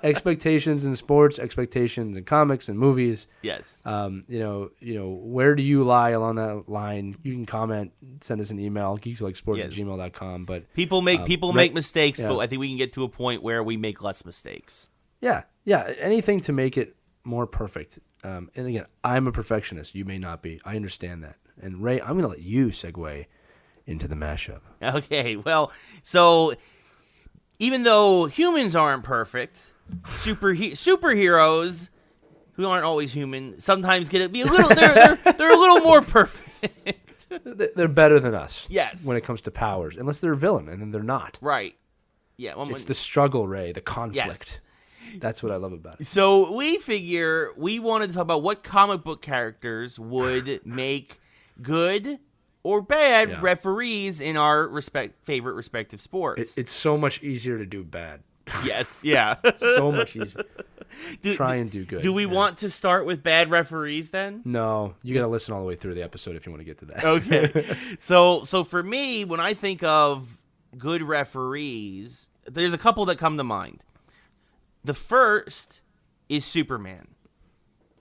Expectations in sports, expectations in comics and movies. Yes. Where do you lie along that line? You can comment, send us an email, geekslikesport@gmail.com. But people make mistakes, but I think we can get to a point where we make less mistakes. Yeah. Anything to make it more perfect. And again, I'm a perfectionist. You may not be. I understand that. And Ray, I'm going to let you segue into the mashup. Okay. Well, so even though humans aren't perfect, superheroes who aren't always human sometimes get to be a little. They're a little more perfect. They're better than us. Yes. When it comes to powers, unless they're a villain, and then they're not. Right. Yeah. It's the struggle, Ray. The conflict. Yes. That's what I love about it. So we figure we wanted to talk about what comic book characters would make good or bad referees in our favorite respective sports. It's so much easier to do bad. Yes, yeah. So much easier. Try and do good. Do we want to start with bad referees then? No, you got to listen all the way through the episode if you want to get to that. Okay. So for me, when I think of good referees, there's a couple that come to mind. The first is Superman.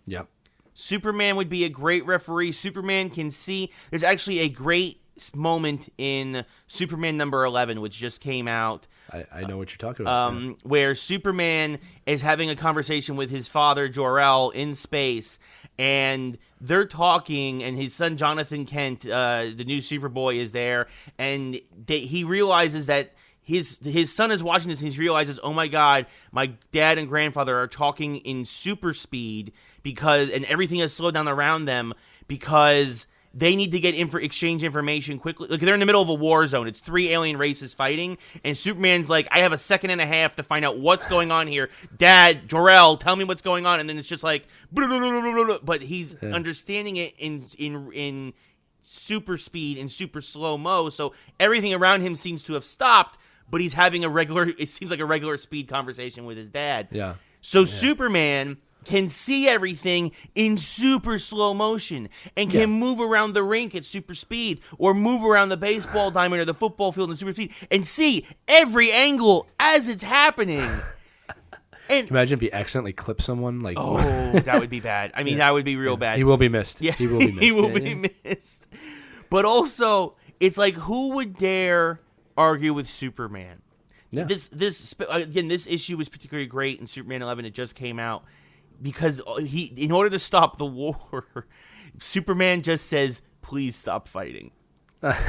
Yep. Superman would be a great referee. Superman can see. There's actually a great moment in Superman number 11, which just came out. I know what you're talking about. Where Superman is having a conversation with his father, Jor-El, in space, and they're talking, and his son, Jonathan Kent, the new Superboy, is there, and he realizes that his son is watching this, and he realizes, oh my God, my dad and grandfather are talking in super speed and everything has slowed down around them because they need to get exchange information quickly. Like, they're in the middle of a war zone. It's 3 alien races fighting, and Superman's like, I have a second and a half to find out what's going on here. Dad, Jor-El, tell me what's going on. And then it's just like, blah, blah, blah, blah, blah, blah. But he's understanding it in super speed and super slow-mo, so everything around him seems to have stopped, but he's having it seems like a regular speed conversation with his dad. Yeah. So Superman can see everything in super slow motion and can move around the rink at super speed or move around the baseball diamond or the football field in super speed and see every angle as it's happening. And imagine if he accidentally clipped someone. That would be bad. I mean, that would be real bad. He will be missed. Yeah, he will be missed. He will be missed. But also, it's like, who would dare argue with Superman? Yeah. This issue was particularly great in Superman 11. It just came out because in order to stop the war, Superman just says, "Please stop fighting."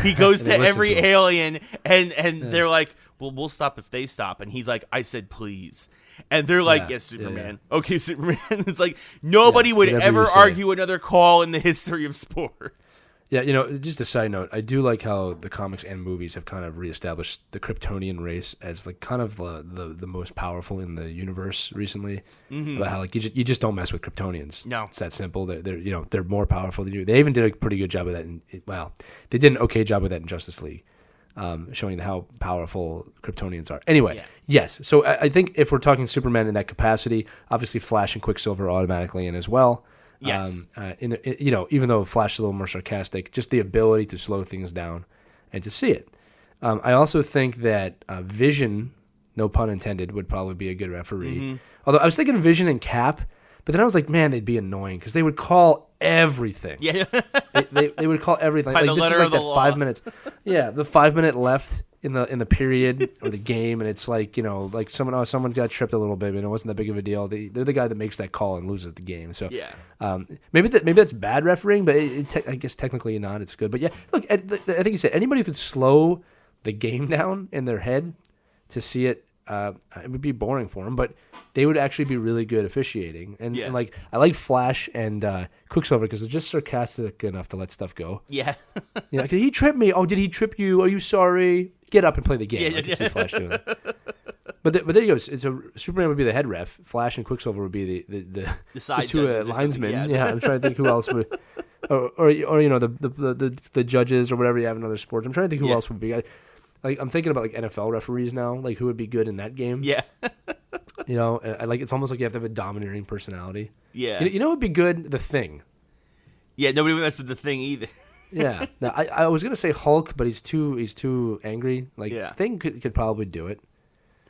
He goes to every alien, and they're like, "Well, we'll stop if they stop." And he's like, "I said please." And they're like, "Yes, Superman." Yeah. Okay, Superman. It's like nobody would ever argue another call in the history of sports. Yeah, just a side note, I do like how the comics and movies have kind of reestablished the Kryptonian race as like kind of the most powerful in the universe recently. Mm-hmm. About how like you just don't mess with Kryptonians. No, it's that simple. They're more powerful than you. They even did a pretty good job of that. They did an okay job with that in Justice League, showing how powerful Kryptonians are. Anyway, yes. So I think if we're talking Superman in that capacity, obviously Flash and Quicksilver automatically in as well. Yes. Even though Flash is a little more sarcastic, just the ability to slow things down and to see it. I also think that Vision, no pun intended, would probably be a good referee. Mm-hmm. Although I was thinking Vision and Cap, but then I was like, man, they'd be annoying because they would call everything. Yeah. they would call everything. By like the this letter is like of the that law. 5 minutes. Yeah, the 5 minute left in the period or the game, and it's like, like someone got tripped a little bit, and it wasn't that big of a deal. They're the guy that makes that call and loses the game. So maybe that's bad refereeing, but I guess technically not. It's good. But yeah, look, I think you said anybody who could slow the game down in their head to see it. It would be boring for them, but they would actually be really good officiating. And like I like Flash and Quicksilver because they're just sarcastic enough to let stuff go. Yeah. Cause he tripped me. Oh, did he trip you? Are you sorry? Get up and play the game. I can see Flash doing that. But there you go. Superman would be the head ref. Flash and Quicksilver would be the side two linesmen. Yeah, I'm trying to think who else would, or the judges or whatever you have in other sports. I'm trying to think who else would be. I'm thinking about like NFL referees now, like who would be good in that game. Yeah. It's almost like you have to have a domineering personality. Yeah. You know what would be good? The Thing. Yeah, nobody would mess with the Thing either. Yeah. Now, I was gonna say Hulk, but he's too angry. Thing could probably do it.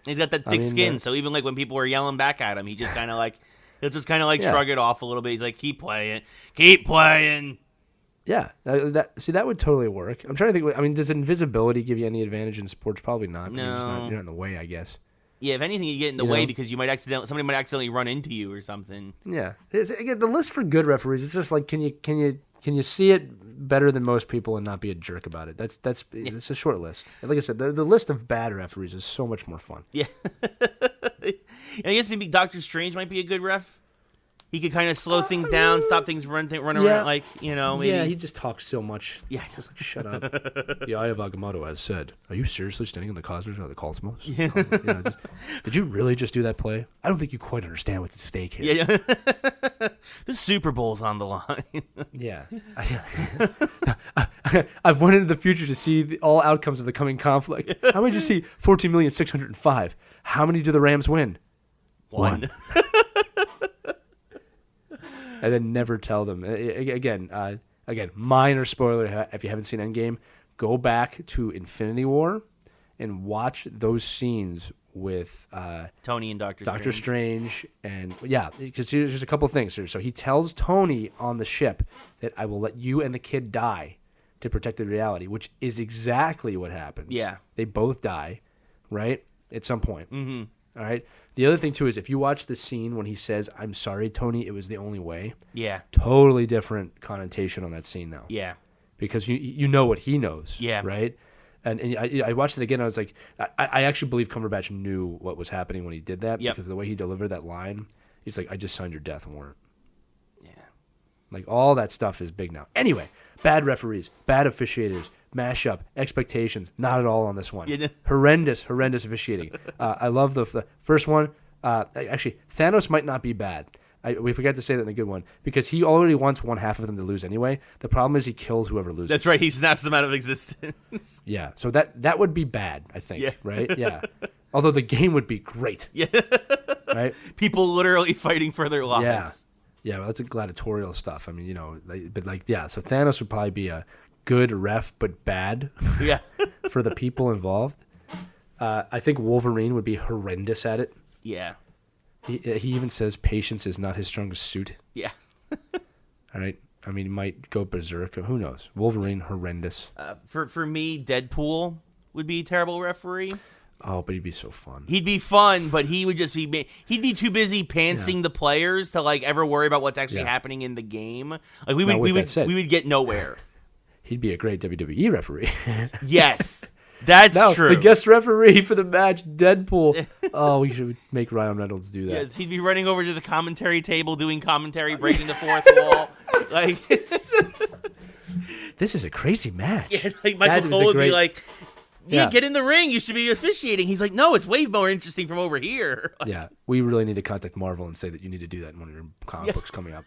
He's got that thick skin, so even like when people are yelling back at him, he just kind of like shrug it off a little bit. He's like, keep playing. Yeah, that would totally work. I'm trying to think. I mean, does invisibility give you any advantage in sports? Probably not. No, you're not in the way, I guess. Yeah, if anything, you get in the way because somebody might accidentally run into you or something. Yeah, again, the list for good referees. It's just like, can you see it better than most people and not be a jerk about it? It's a short list. And like I said, the list of bad referees is so much more fun. Yeah, I guess maybe Doctor Strange might be a good ref. He could kind of slow things down, stop things run around, maybe. Yeah, he just talks so much. Yeah. Just like, shut up. The Eye of Agamotto has said, are you seriously standing in the cosmos or the cosmos? Yeah. Did you really just do that play? I don't think you quite understand what's at stake here. Yeah. The Super Bowl's on the line. Yeah. I've went into the future to see all outcomes of the coming conflict. How many did you see? 14,605,000. How many do the Rams win? One. And then never tell them. Again, minor spoiler. If you haven't seen Endgame, go back to Infinity War and watch those scenes with Tony and Doctor Strange. And because there's a couple things here. So he tells Tony on the ship that I will let you and the kid die to protect the reality, which is exactly what happens. Yeah. They both die, right? At some point. Mm-hmm. All right. The other thing, too, is if you watch the scene when he says, I'm sorry, Tony, it was the only way. Yeah. Totally different connotation on that scene now. Yeah. Because you know what he knows. Yeah. Right? And I watched it again. I was like, I actually believe Cumberbatch knew what was happening when he did that. Yep. Because the way he delivered that line, he's like, I just signed your death warrant. Yeah. Like, all that stuff is big now. Anyway, bad referees, bad officiators, mashup, expectations, not at all on this one. Yeah. Horrendous officiating. I love the first one. Actually, Thanos might not be bad. We forgot to say that in the good one because he already wants one half of them to lose anyway. The problem is he kills whoever loses. That's right. He snaps them out of existence. Yeah. So that would be bad, I think. Yeah. Right? Yeah. Although the game would be great. Yeah. Right? People literally fighting for their lives. Yeah. Yeah. Well, that's a gladiatorial stuff. I mean, so Thanos would probably be a good ref, but bad. Yeah. For the people involved. I think Wolverine would be horrendous at it. Yeah. He even says patience is not his strongest suit. Yeah. All right. I mean, he might go berserk. Who knows? Wolverine, horrendous. For me, Deadpool would be a terrible referee. Oh, but he'd be so fun. He'd be fun, but he would just be... He'd be too busy pantsing the players to ever worry about what's actually happening in the game. Like we would get nowhere. He'd be a great WWE referee. Yes. That's true. The guest referee for the match, Deadpool. Oh, we should make Ryan Reynolds do that. Yes, he'd be running over to the commentary table, doing commentary, breaking the fourth wall. This is a crazy match. Yeah, Michael Cole would be like, get in the ring. You should be officiating. He's like, no, it's way more interesting from over here. Yeah, we really need to contact Marvel and say that you need to do that in one of your comic books coming up.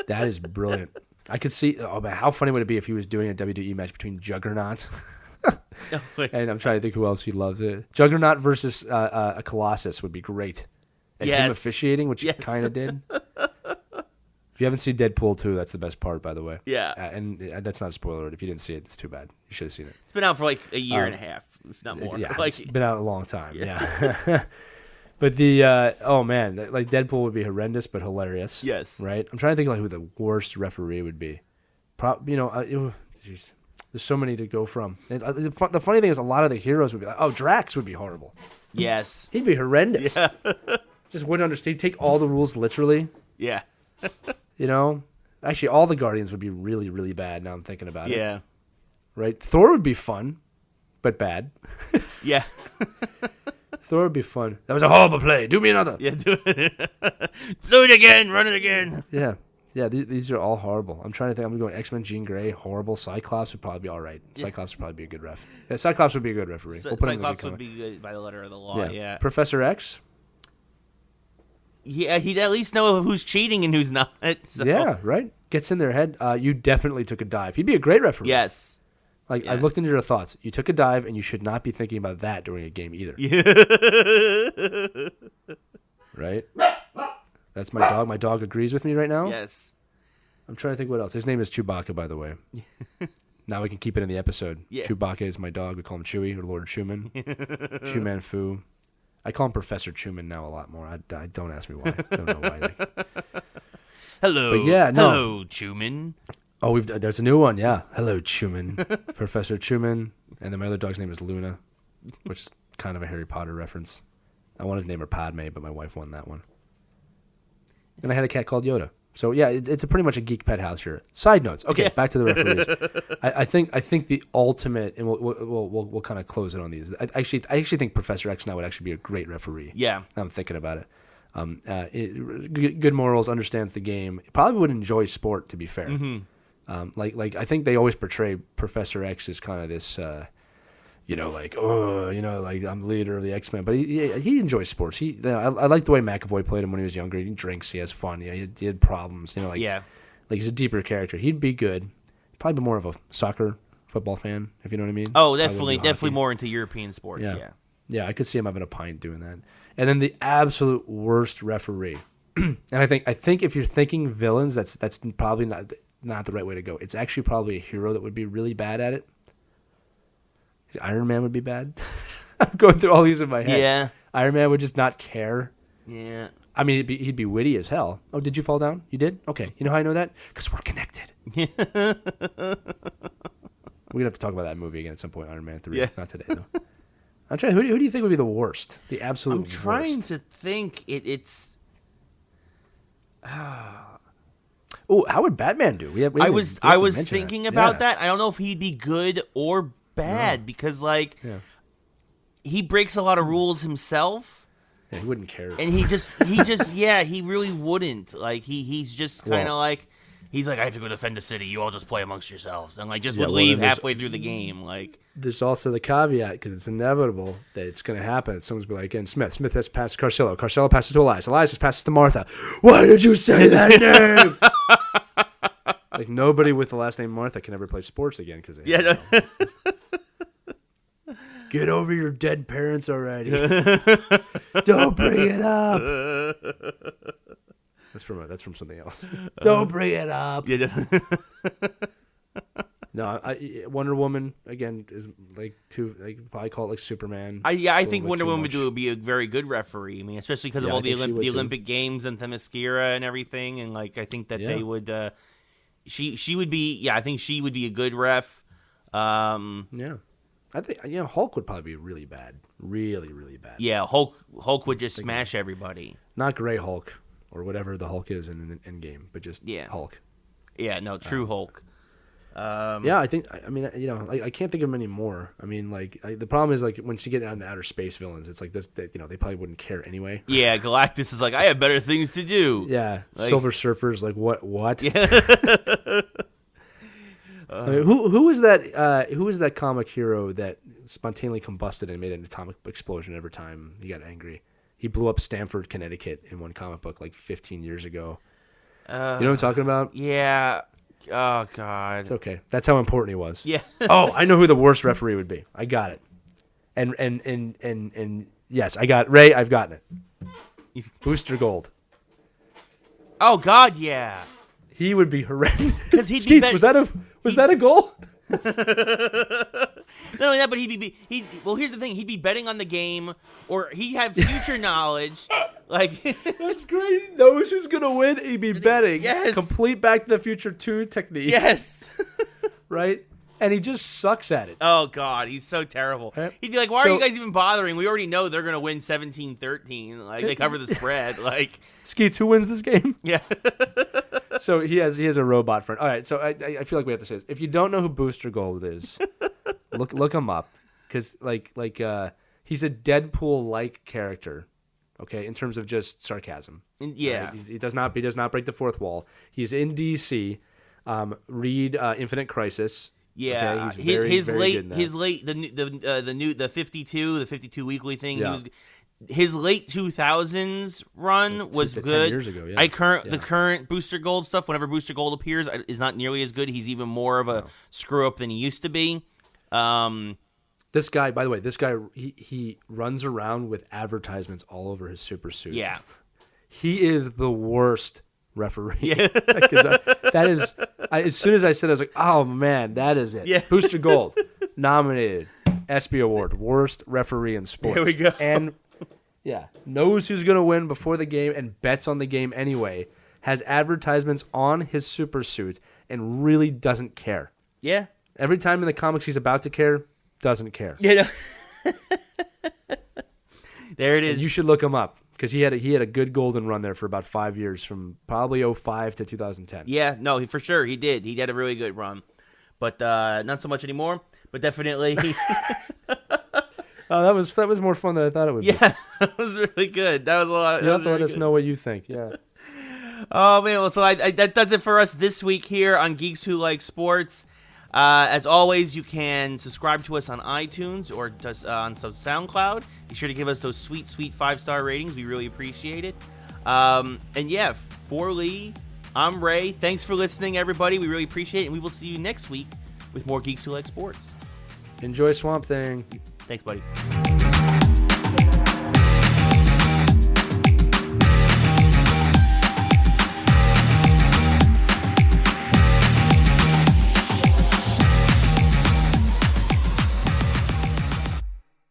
That is brilliant. I could see. Oh man, how funny would it be if he was doing a WWE match between Juggernaut? And I'm trying to think who else he loves. Juggernaut versus a Colossus would be great. And him officiating, which he kind of did. If you haven't seen Deadpool 2, that's the best part, by the way. Yeah. And that's not a spoiler. If you didn't see it, it's too bad. You should have seen it. It's been out for a year and a half, if not more. Yeah, it's been out a long time. Yeah. But Deadpool would be horrendous but hilarious. Yes. Right? I'm trying to think who the worst referee would be. Jeez. There's so many to go from. And, the funny thing is, a lot of the heroes would be like, oh, Drax would be horrible. Yes. He'd be horrendous. Yeah. Just wouldn't understand. He'd take all the rules literally. Yeah. You know? Actually, all the Guardians would be really, really bad now I'm thinking about it. Yeah. Right? Thor would be fun, but bad. Yeah. Thor would be fun. That was a horrible play. Do me another. Yeah, do it. Do it again. Run it again. Yeah. Yeah, these are all horrible. I'm trying to think. I'm going X-Men, Jean Grey, horrible. Cyclops would probably be all right. Cyclops would probably be a good ref. Yeah, Cyclops would be a good referee. We'll put him in the Cyclops good would be good by the letter of the law, yeah. Professor X? Yeah, he'd at least know who's cheating and who's not. So. Yeah, right? Gets in their head. You definitely took a dive. He'd be a great referee. Yes. Like, I looked into your thoughts. You took a dive, and you should not be thinking about that during a game either. Yeah. Right? That's my dog. My dog agrees with me right now. Yes. I'm trying to think what else. His name is Chewbacca, by the way. Now we can keep it in the episode. Yeah. Chewbacca is my dog. We call him Chewie or Lord Schumann. Schumann Fu. I call him Professor Schumann now a lot more. I don't ask me why. I don't know why. Hello. But yeah, no. Hello, Chuman. Oh, there's a new one. Yeah. Hello, Schumann. Professor Schumann. And then my other dog's name is Luna, which is kind of a Harry Potter reference. I wanted to name her Padme, but my wife won that one. And I had a cat called Yoda. So yeah, it's pretty much a geek pet house here. Side notes. Okay, back to the referees. I think the ultimate, and we'll kind of close it on these. I actually think Professor X now would actually be a great referee. Yeah, I'm thinking about it. Good morals, understands the game. Probably would enjoy sport, to be fair. Mm-hmm. Like I think they always portray Professor X as kind of this. Like I'm the leader of the X-Men, but he enjoys sports. I like the way McAvoy played him when he was younger. He drinks, he has fun. He had problems. Like he's a deeper character. He'd be good. Probably more of a football fan, if you know what I mean. Oh, definitely more into European sports. Yeah, I could see him having a pint doing that. And then the absolute worst referee, and I think if you're thinking villains, that's probably not the right way to go. It's actually probably a hero that would be really bad at it. Iron Man would be bad. I'm going through all these in my head. Yeah. Iron Man would just not care. Yeah. I mean, he'd be witty as hell. Oh, did you fall down? You did? Okay. You know how I know that? Because we're connected. We're going to have to talk about that movie again at some point, Iron Man 3. Yeah. Not today, though. I'm trying. Who do you think would be the worst? The absolute worst? I'm trying to think. It's... Oh, how would Batman do? I was thinking about that. I don't know if he'd be good or bad because he breaks a lot of rules himself. Yeah, he wouldn't care. And he just he really wouldn't. Like he's just kind of like he's like, I have to go defend the city. You all just play amongst yourselves, and like just would leave halfway through the game. Like there's also the caveat because it's inevitable that it's going to happen. Someone's be like, again, Smith has passed Carcillo. Carcillo passes to Elias. Elias has passes to Martha. Why did you say that name? Like nobody with the last name Martha can ever play sports again because get over your dead parents already. Don't bring it up. That's from something else. Don't bring it up. No, Wonder Woman again is probably call it like Superman. I think Wonder Woman would be a very good referee. I mean, especially because of all the Olympic Games and Themyscira and everything, and like I think that they would. She would be. Yeah, I think she would be a good ref. Yeah. I think Hulk would probably be really bad, really, really bad. Yeah, Hulk would just smash everybody. Not Gray Hulk or whatever the Hulk is in Endgame, but just Hulk. Yeah, no, true Hulk. I think. I mean, I can't think of many more. I mean, the problem is when you get down to outer space villains, it's like this. They probably wouldn't care anyway. Yeah, Galactus is like, I have better things to do. Yeah, Silver Surfer's like, what? Yeah. Who was that? Who was that comic hero that spontaneously combusted and made an atomic explosion every time he got angry? He blew up Stamford, Connecticut in one comic book 15 years ago. You know what I'm talking about? Yeah. Oh God. It's okay. That's how important he was. Yeah. Oh, I know who the worst referee would be. I got it. And yes, I got Ray. I've gotten it. Booster Gold. Oh God, yeah. He would be horrendous. Because he'd Skeets, was that a goal? Not only that, but here's the thing: he'd be betting on the game, or he'd have future knowledge. That's great. He knows who's gonna win. He'd be betting. Yes. Complete Back to the Future 2 technique. Yes. Right. and he just sucks at it. Oh, God, he's so terrible. He'd be like, why are you guys even bothering? We already know they're going to win 17-13. Like, they cover the spread. Like, Skeets, who wins this game? Yeah. So he has a robot friend. All right, so I feel like we have to say this. If you don't know who Booster Gold is, look him up, because he's a Deadpool-like character, okay, in terms of just sarcasm. Yeah. Right? He does not break the fourth wall. He's in DC. Read Infinite Crisis. Yeah, okay? He's very good in that. the 52 weekly thing. Yeah. His late 2000s run was good. 10 years ago, yeah. The current Booster Gold stuff, whenever Booster Gold appears, is not nearly as good. He's even more of a screw up than he used to be. This guy, by the way, he runs around with advertisements all over his super suit. Yeah, he is the worst referee. Yeah. That is. As soon as I said it, I was like, oh man, that is it. Yeah. Booster Gold, nominated, ESPY Award, worst referee in sports. There we go. And knows who's going to win before the game and bets on the game anyway, has advertisements on his super suit, and really doesn't care. Yeah. Every time in the comics he's about to care, doesn't care. Yeah. There it is. And you should look him up, because he had a good golden run there for about 5 years, from probably 2005 to 2010. Yeah, no, for sure he did. He had a really good run, but not so much anymore. But definitely. Oh, that was more fun than I thought it would be. Yeah, that was really good. That was a lot. You have to let us know what you think. Yeah. Oh man, well, so that does it for us this week here on Geeks Who Like Sports. As always, you can subscribe to us on iTunes or just on some SoundCloud. Be sure to give us those sweet 5-star ratings. We really appreciate it. And yeah, for Lee, I'm Ray. Thanks for listening, everybody. We really appreciate it, and we will see you next week with more Geeks Who Like Sports. Enjoy Swamp Thing. Thanks, buddy.